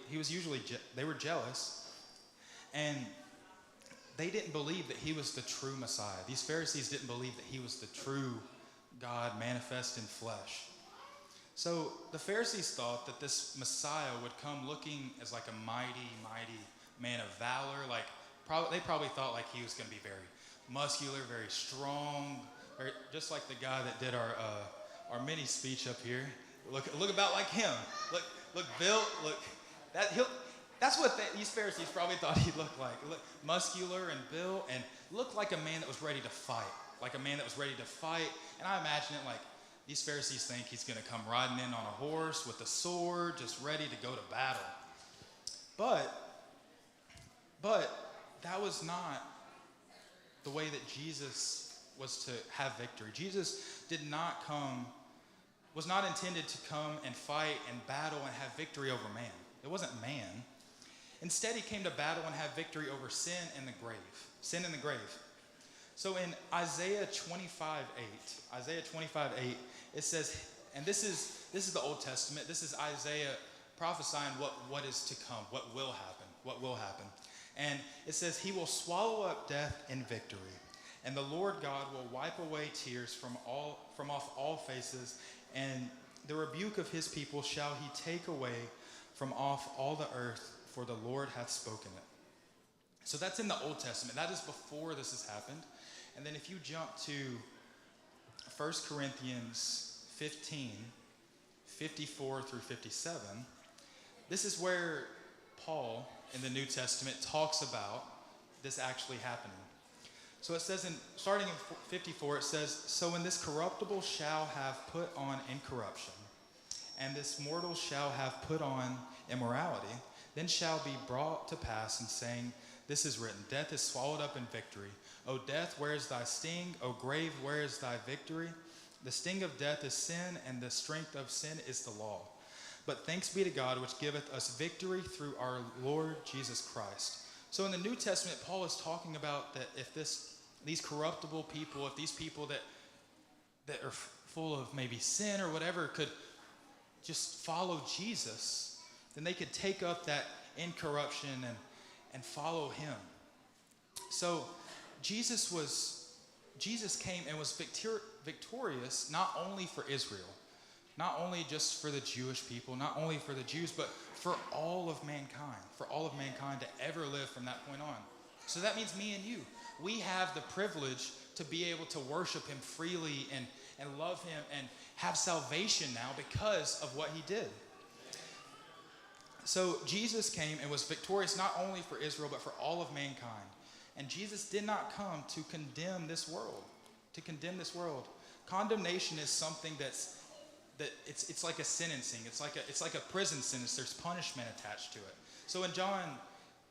They were jealous, and they didn't believe that he was the true Messiah. These Pharisees didn't believe that he was the true God manifest in flesh. So the Pharisees thought that this Messiah would come looking as like a mighty, mighty man of valor. They probably thought like he was going to be very muscular, very strong, just like the guy that did our mini speech up here. Look about like him. Look built. That's what these Pharisees probably thought he'd look like. Look muscular and built, and looked like a man that was ready to fight. And I imagine it like these Pharisees think he's going to come riding in on a horse with a sword, just ready to go to battle. But that was not the way that Jesus was to have victory. Jesus was not intended to come and fight and battle and have victory over man. It wasn't man. Instead, he came to battle and have victory over sin and the grave. So in Isaiah 25:8, it says, and this is the Old Testament. This is Isaiah prophesying what is to come, what will happen. And it says, he will swallow up death in victory, and the Lord God will wipe away tears from off all faces, and the rebuke of his people shall he take away from off all the earth, for the Lord hath spoken it. So that's in the Old Testament. That is before this has happened. And then if you jump to 1 Corinthians 15, 54 through 57, this is where Paul in the New Testament talks about this actually happening. So it says, starting in 54, it says, so when this corruptible shall have put on incorruption, and this mortal shall have put on immorality, then shall be brought to pass in saying, this is written, death is swallowed up in victory. O death, where is thy sting? O grave, where is thy victory? The sting of death is sin, and the strength of sin is the law. But thanks be to God, which giveth us victory through our Lord Jesus Christ. So in the New Testament, Paul is talking about that if these corruptible people, if these people that are full of maybe sin or whatever could just follow Jesus, then they could take up that incorruption and follow him. So Jesus came and was victorious not only for Israel, not only just for the Jewish people, not only for the Jews, but for all of mankind to ever live from that point on. So that means me and you. We have the privilege to be able to worship him freely and love him and have salvation now because of what he did. So Jesus came and was victorious not only for Israel, but for all of mankind. And Jesus did not come to condemn this world. Condemnation is something it's like a sentencing. It's like a prison sentence. There's punishment attached to it. So in John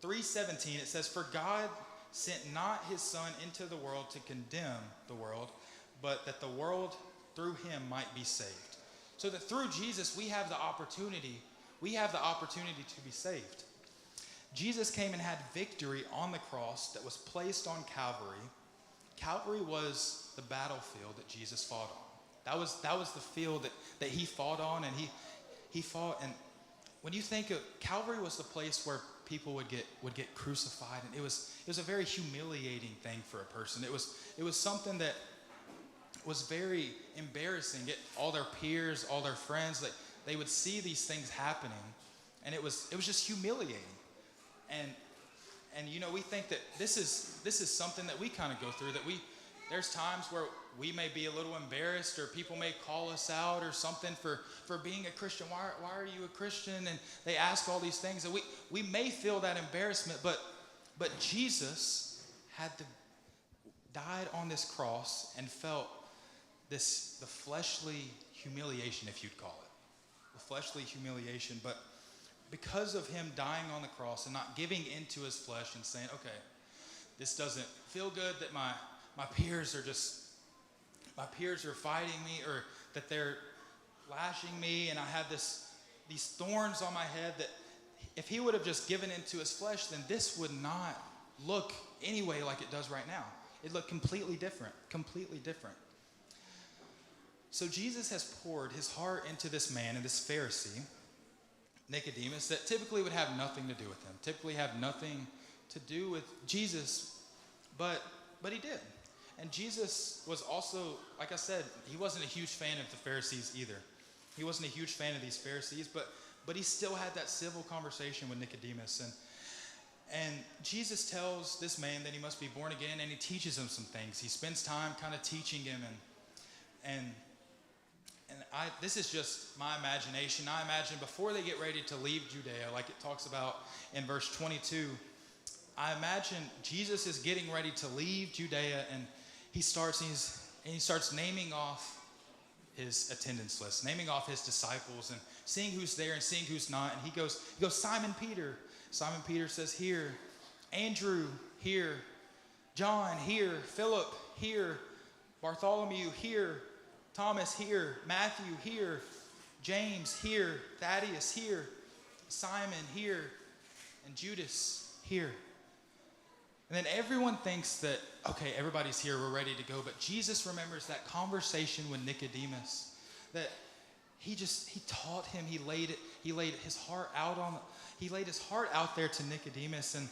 3:17, it says, for God sent not his Son into the world to condemn the world, but that the world through him might be saved. So that through Jesus, we have the opportunity to be saved. Jesus came and had victory on the cross that was placed on Calvary. Calvary was the battlefield that Jesus fought on. That was the field that he fought on, and he fought. And when you think of Calvary, was the place where people would get crucified, and it was a very humiliating thing for a person. It was something that was very embarrassing. All their peers, all their friends, they would see these things happening, and it was just humiliating. And you know, we think that this is something that we kind of go through, that there's times where we may be a little embarrassed, or people may call us out or something for being a Christian. Why are you a Christian? And they ask all these things, and we may feel that embarrassment, but Jesus died on this cross and felt the fleshly humiliation, if you'd call it, the fleshly humiliation. But because of him dying on the cross and not giving into his flesh and saying, okay, this doesn't feel good, that my peers are fighting me, or that they're lashing me, and I have these thorns on my head, that if he would have just given into his flesh, then this would not look anyway like it does right now. It looked completely different. So Jesus has poured his heart into this man, and this Pharisee, Nicodemus, that typically would have nothing to do with him, typically have nothing to do with Jesus, but he did. And Jesus was also, like I said, he wasn't a huge fan of the Pharisees either. He wasn't a huge fan of these Pharisees, but he still had that civil conversation with Nicodemus. And Jesus tells this man that he must be born again, and he teaches him some things. He spends time kind of teaching him, and this is just my imagination. I imagine before they get ready to leave Judea, like it talks about in verse 22, I imagine Jesus is getting ready to leave Judea, and he starts naming off his attendance list, naming off his disciples, and seeing who's there and seeing who's not. And he goes, Simon Peter. Simon Peter says, here. Andrew, here. John, here. Philip, here. Bartholomew, here. Thomas, here. Matthew, here. James, here. Thaddeus, here. Simon, here. And Judas, here. And then everyone thinks that, okay, everybody's here, we're ready to go. But Jesus remembers that conversation with Nicodemus, that he taught him, he laid his heart out there to Nicodemus, and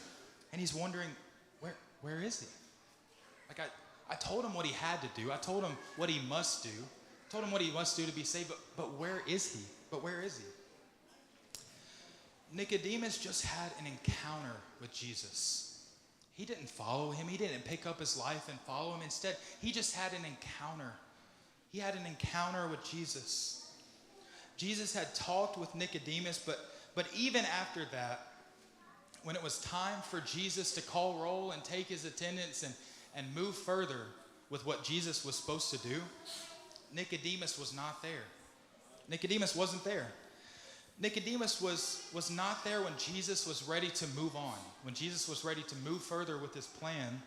he's wondering, where is he? Like I told him what he had to do. I told him what he must do. I told him what he must do to be saved, but where is he? Nicodemus just had an encounter with Jesus. He didn't follow him. He didn't pick up his life and follow him. Instead, he just had an encounter. He had an encounter with Jesus. Jesus had talked with Nicodemus, but even after that, when it was time for Jesus to call roll and take his attendance and move further with what Jesus was supposed to do, Nicodemus was not there. Nicodemus wasn't there. Nicodemus was not there when Jesus was ready to move on. When Jesus was ready to move further with his plan,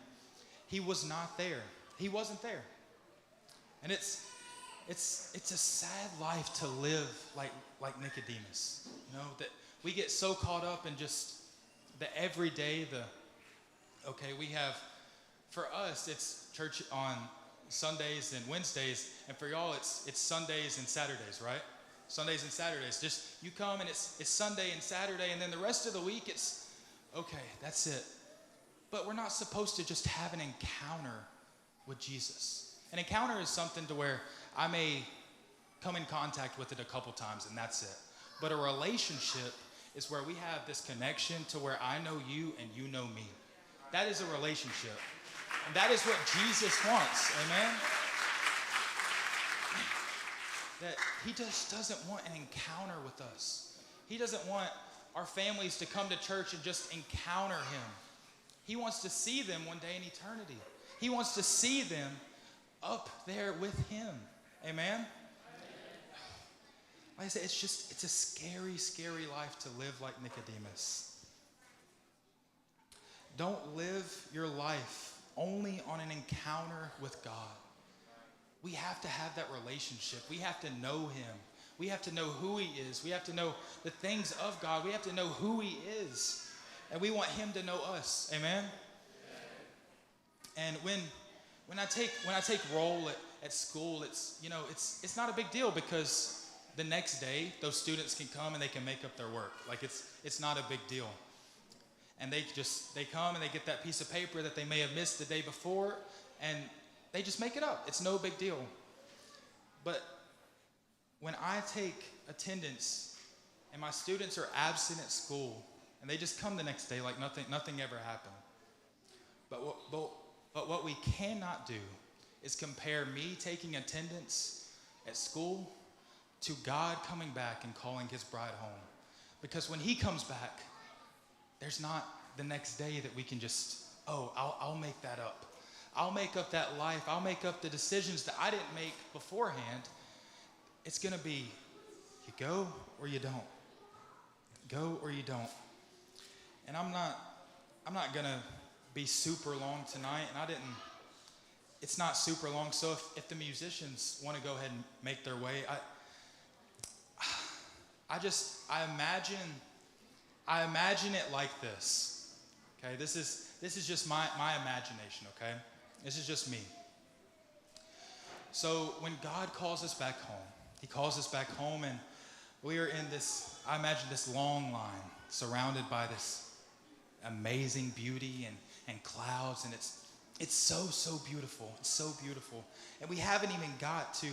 he was not there. He wasn't there. And it's a sad life to live like Nicodemus. You know, that we get so caught up in just the everyday, we have, for us, it's church on Sundays and Wednesdays, and for y'all, it's Sundays and Saturdays, right? Sundays and Saturdays. Just you come and it's Sunday and Saturday, and then the rest of the week it's okay, that's it. But we're not supposed to just have an encounter with Jesus. An encounter is something to where I may come in contact with it a couple times and that's it. But a relationship is where we have this connection to where I know you and you know me. That is a relationship. And that is what Jesus wants. Amen? That he just doesn't want an encounter with us. He doesn't want our families to come to church and just encounter him. He wants to see them one day in eternity. He wants to see them up there with him. Amen? Like I said, it's a scary, scary life to live like Nicodemus. Don't live your life only on an encounter with God. We have to have that relationship. We have to know him. We have to know who he is. We have to know the things of God. We have to know who he is. And we want him to know us. Amen? And when I take roll at school, it's not a big deal because the next day those students can come and they can make up their work. Like it's not a big deal. and they come and they get that piece of paper that they may have missed the day before, and they just make it up. It's no big deal. But when I take attendance and my students are absent at school and they just come the next day like nothing ever happened. But what we cannot do is compare me taking attendance at school to God coming back and calling his bride home. Because when he comes back, there's not the next day that we can just, I'll make that up. I'll make up that life. I'll make up the decisions that I didn't make beforehand. It's going to be, you go or you don't. Go or you don't. And I'm not going to be super long tonight, and it's not super long, so if the musicians want to go ahead and make their way, I imagine it like this. Okay, this is just my imagination, okay? This is just me. So when God calls us back home, he calls us back home, and we are in this, I imagine this long line surrounded by this amazing beauty and clouds, and it's so beautiful. It's so beautiful. And we haven't even got to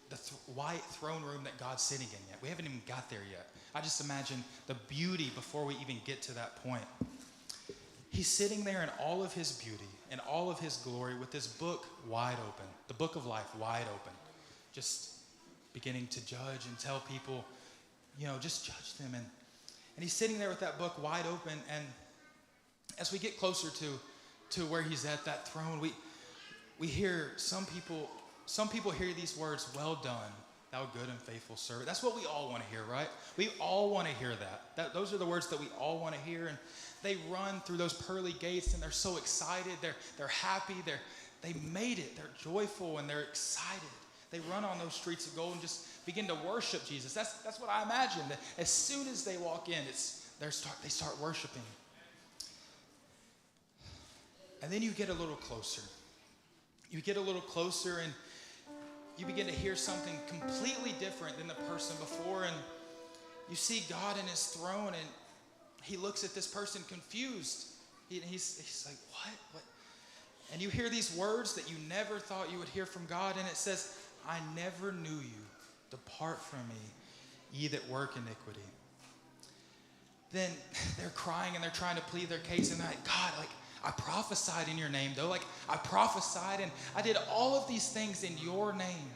the white throne room that God's sitting in yet. We haven't even got there yet. I just imagine the beauty before we even get to that point. He's sitting there in all of his beauty and all of his glory with this book wide open, the book of life wide open, just beginning to judge and tell people, just judge them. And he's sitting there with that book wide open, and as we get closer to where he's at that throne, we hear some people hear these words, "Well done, thou good and faithful servant." That's what we all want to hear, right? We all want to hear that. Those are the words that we all want to hear. And they run through those pearly gates, and they're so excited. They're happy. They made it. They're joyful, and they're excited. They run on those streets of gold and just begin to worship Jesus. That's what I imagine. That as soon as they walk in, they start worshiping. And then you get a little closer. You get a little closer, and you begin to hear something completely different than the person before. And you see God in his throne, and he looks at this person confused. He's like, what? And you hear these words that you never thought you would hear from God, and it says, "I never knew you. Depart from me, ye that work iniquity." Then they're crying and they're trying to plead their case, and they're like, "God, I prophesied in your name, though. I prophesied, and I did all of these things in your name.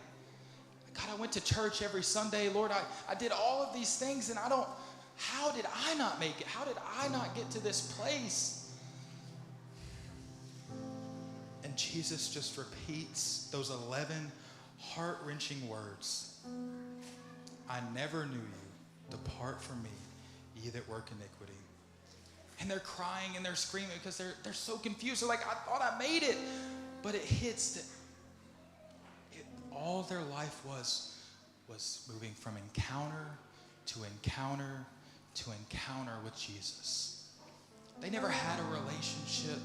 God, I went to church every Sunday. Lord, I did all of these things, and how did I not make it? How did I not get to this place?" And Jesus just repeats those 11 heart-wrenching words. "I never knew you. Depart from me, ye that work iniquity." And they're crying and they're screaming because they're so confused. They're like, "I thought I made it." But it hits that all their life was moving from encounter to encounter to encounter with Jesus. They never had a relationship.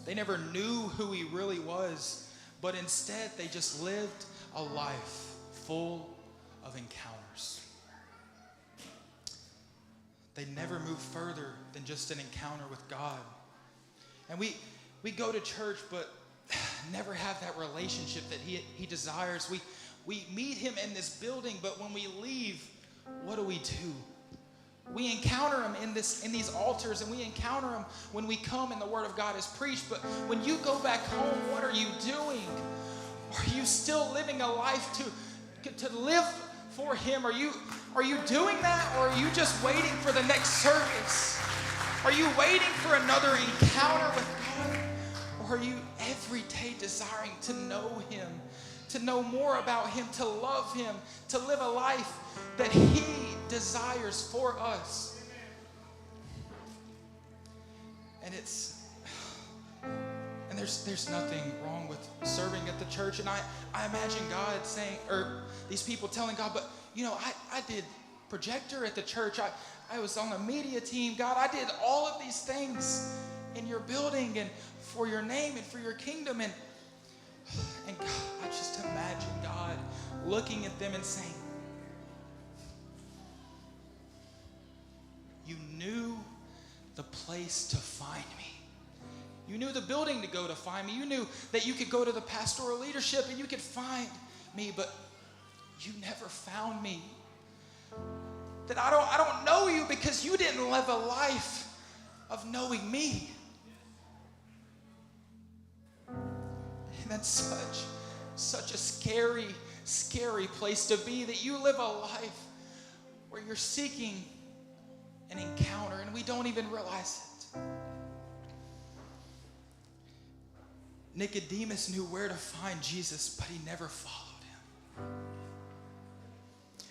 They never knew who he really was. But instead, they just lived a life full of encounters. They never moved further than just an encounter with God. And we go to church, but never have that relationship that he desires. We meet him in this building, but when we leave, what do? We encounter him in these altars, and we encounter him when we come and the word of God is preached. But when you go back home, what are you doing? Are you still living a life to live for him? Are you doing that, or are you just waiting for the next service? Are you waiting for another encounter with God? Or are you every day desiring to know him, to know more about him, to love him, to live a life that he desires for us? And there's nothing wrong with serving at the church. And I imagine God saying, or these people telling God, "But I did projector at the church. I was on the media team. God, I did all of these things in your building and for your name and for your kingdom." And God, I just imagine God looking at them and saying, "You knew the place place to find me. You knew the building to go to find me. You knew that you could go to the pastoral leadership and you could find me, but you never found me. That I don't know you because you didn't live a life of knowing me. And that's such a scary place to be, that you live a life where you're seeking an encounter and we don't even realize it. Nicodemus knew where to find Jesus, but he never followed him.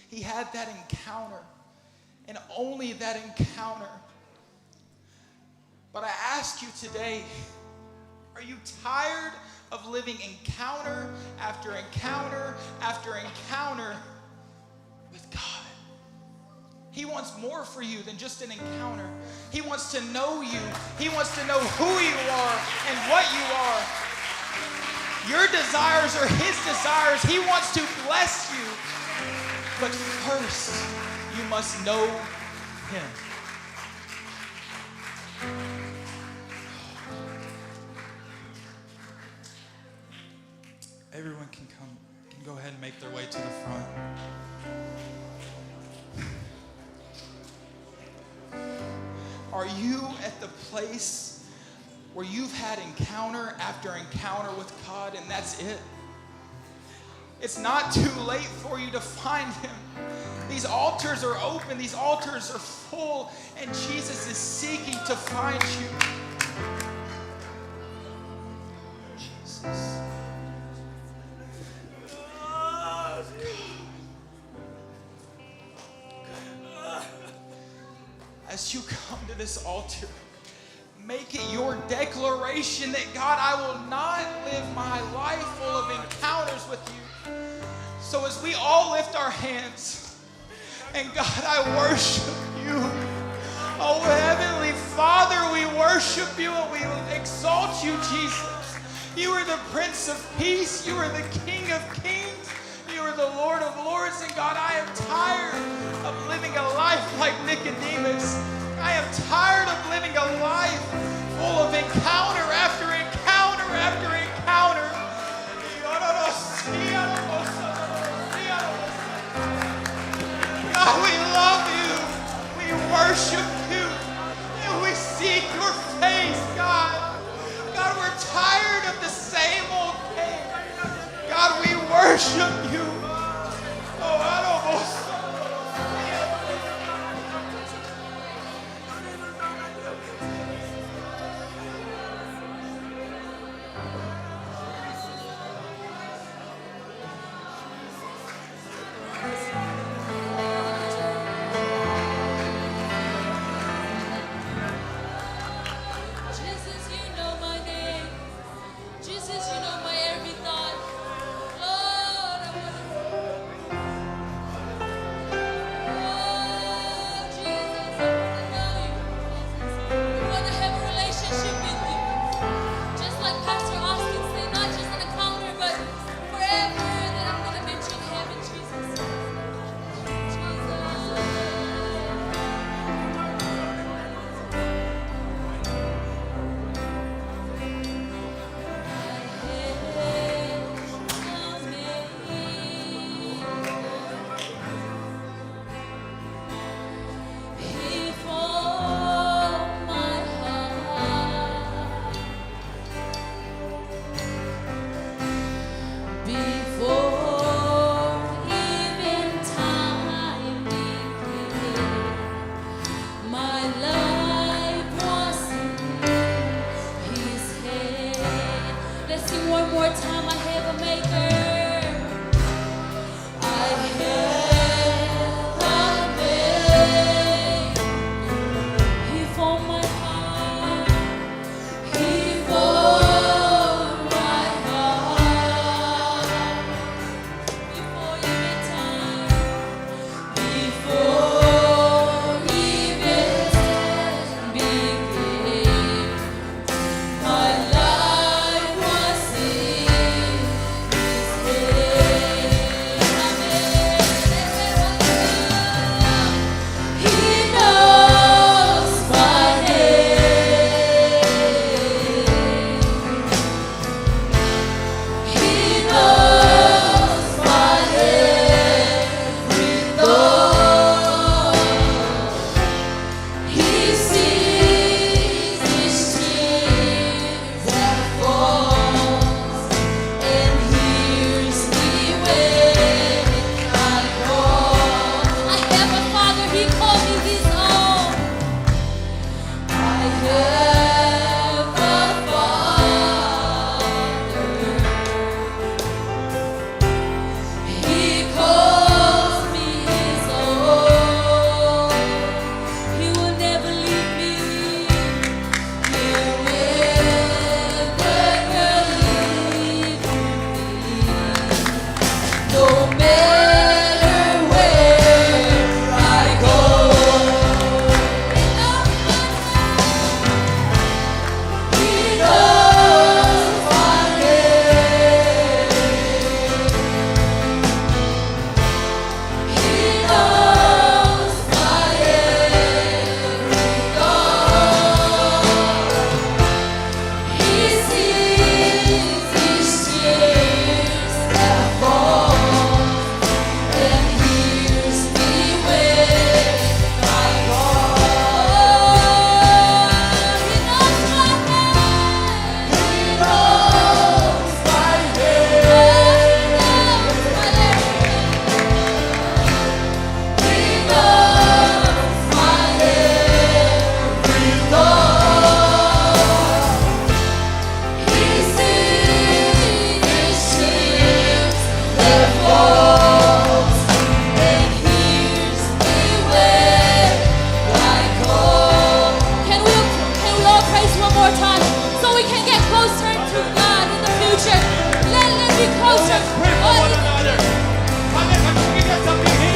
He had that encounter, and only that encounter. But I ask you today, are you tired of living encounter after encounter after encounter with God? He wants more for you than just an encounter. He wants to know you. He wants to know who you are and what you are. Your desires are his desires. He wants to bless you. But first, you must know him. Everyone can go ahead and make their way to the front. Are you at the place where you've had encounter after encounter with God and that's it? It's not too late for you to find him. These altars are open, these altars are full, and Jesus is seeking to find you. Jesus. As you come to this altar, make it your declaration that, God, I will not live my life full of encounters with you. So as we all lift our hands, and God, I worship you. Oh, Heavenly Father, we worship you and we exalt you, Jesus. You are the Prince of Peace. You are the King of Kings. You are the Lord of Lords. And God, I am tired of living a life like Nicodemus. I am tired of living a life full of encounter after encounter after encounter. God, we love you. We worship you. And we seek your face, God. God, we're tired of the same old thing. God, we worship you. Oh, I don't know.
Jesus, you know my name. Jesus, you know my every thought. Lord, I want to matter where I go. He knows my name. He knows my every thought. He sees these tears that fall and hears me when I call. He knows my name. He knows my name. He knows my every thought. He sees these tears that fall and hears me when I call. Can we all praise one more time so we can get closer to God in the future? Let's be closer.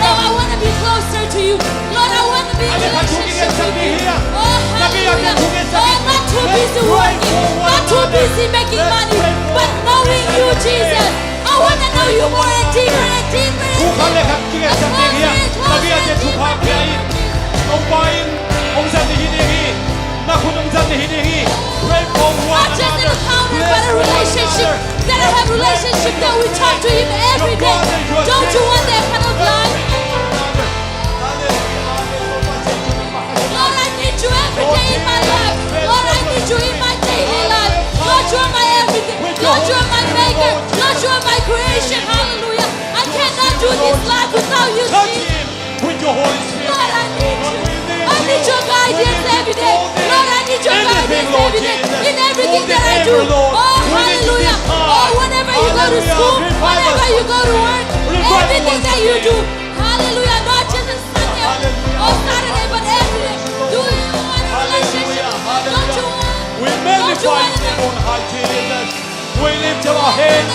Lord, I want to be closer to you. Lord, I want to be in relationship with you. Oh, hallelujah. Oh, not too busy working, not too busy making money, but knowing you, Jesus. I want to know you more and deeper and deeper and
ผู้เขาเลยครับที่
deeper.
จะทำอย่างเงี้ยนักเรียนจะถูกพาไปองค์ไปองค์สันติฮิเดฮีนักคุณองค์สันติฮิเดฮี pray for one
Not just an
another
encounter, but
bless
a
one
relationship.
another
That I have a relationship that we talk to Him every day. Don't you want that kind of life? Lord, I need you every day in my life. Lord, I need you in my daily life. Lord, you are my everything. Lord, you are my maker. Lord, you are my creation. Hallelujah. I cannot do this life without you,
touch
Jesus.
him with your Holy Spirit
Lord, I need you. I need your guidance every day. Lord, I need your guidance every day in everything that I do. Oh, hallelujah. Oh, whenever you go to school, whenever you go to work, everything that you do. Hallelujah. Not just on Sunday or Saturday, but every day. Do you want a relationship? Don't you want?
we
Don't you
magnify
want
you
to
on high Jesus we lift up our hands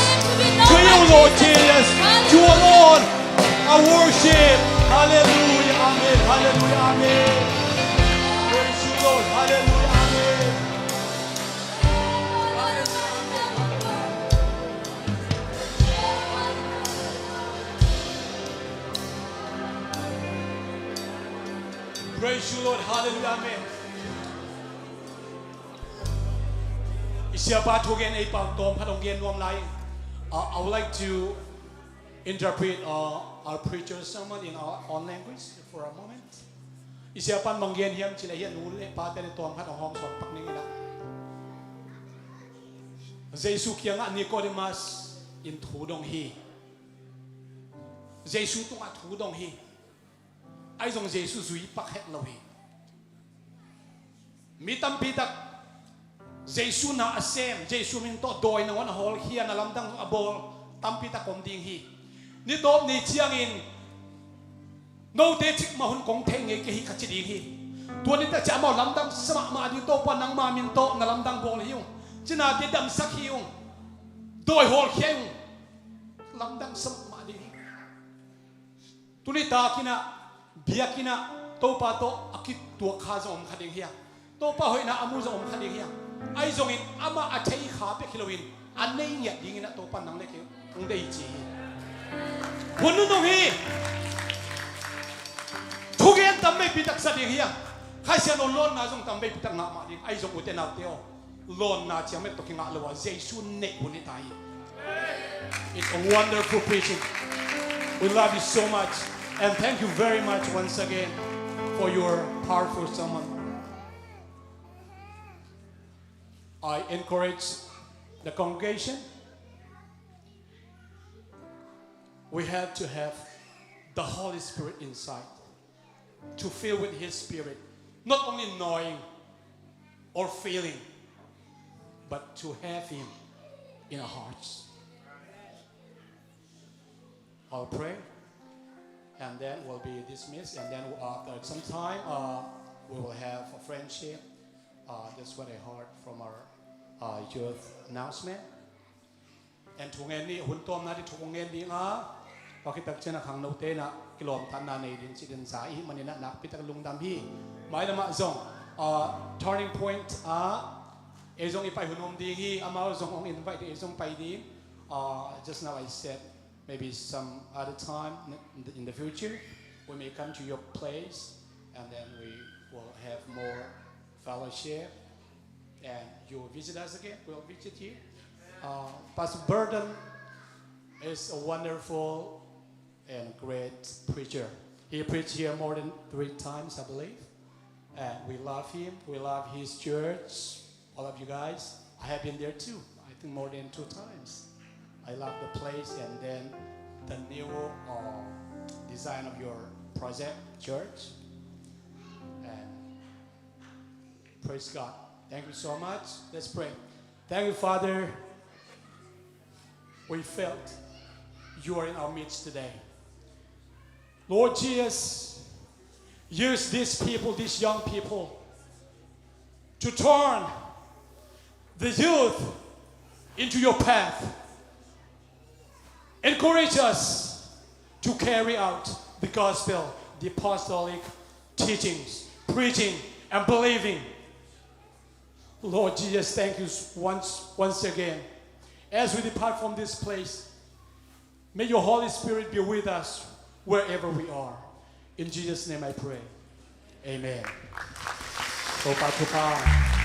to you Lord Jesus you alone our worship hallelujah amen hallelujah amen praise you Lord hallelujah amen praise you Lord hallelujah amen Isiapa tugen ay pagtom patonggen nuam lai I would like to interpret our preacher's sermon in our own language for a moment. Isiapan manggen hiam chila hian nule pate ni tom patong hom son pak ning ila. Jesu kianga Nicodemus in thu dong hi. Jesu tung a thu dong hi. Ai jong Jesu zui pak het lo hi. Mi tam pi tak Jesu na asem Jesu min to doi na wan hol hian alam dang abol tampi ta kom ding hi ni top ni chiang in no te chik ma hun kong theng nge ke hi khachi ding hi to ni ta cha ma lam dang sama ma di to pa nang ma min to na lam dang bol hi china di dam sak hi doi hol hian lam dang sam ma ding hi tu ni ta kina bia kina to pa to akit tu kha zo om khading hi to pa hoi na amu zo om khading hi ai zong in ama athei kha pe kilowin anei nya ding na to pan nang le ke ang dei chi hun no hi thugen tam me pitak sa ding hiya khai sian on lon na zong tam me pitak nga ma ding ai zong uten na teo lon na chiam me to kinga lo wa jesu ne buni tai it's a wonderful preaching we love you so much and thank you very much once again for your powerful sermon. I encourage the congregation. We have to have the Holy Spirit inside to fill with His Spirit, not only knowing or feeling, but to have Him in our hearts. I'll pray, and then we'll be dismissed, and then after some time, we will have a friendship. That's what I heard from our youth announcement. And to any huntom na di tukong endi nga
Pakitak siya na kang note na kilom tan na din si din sa i manina nak pitak lung dam hi. Mai lama zong turning point ezong ipai hunom di hi amao zong ong invite ezong pai di. Just now I said maybe some other time in the future we may come to your place and then we will have more fellowship and you will visit us again. We'll visit you. Pastor Burden is a wonderful and great preacher. He preached here more than 3 times, I believe. And we love him. We love his church. All of you guys. I have been there too. I think more than 2 times. I love the place and then the new design of your project, church. And praise God. Thank you so much. Let's pray. Thank you, Father. We felt you are in our midst today. Lord Jesus, use these people, these young people, to turn the youth into your path. Encourage us to carry out the gospel, the apostolic teachings, preaching and believing. Lord Jesus, thank you once again. As we depart from this place, may your Holy Spirit be with us wherever we are. In Jesus' name I pray. Amen. Topa.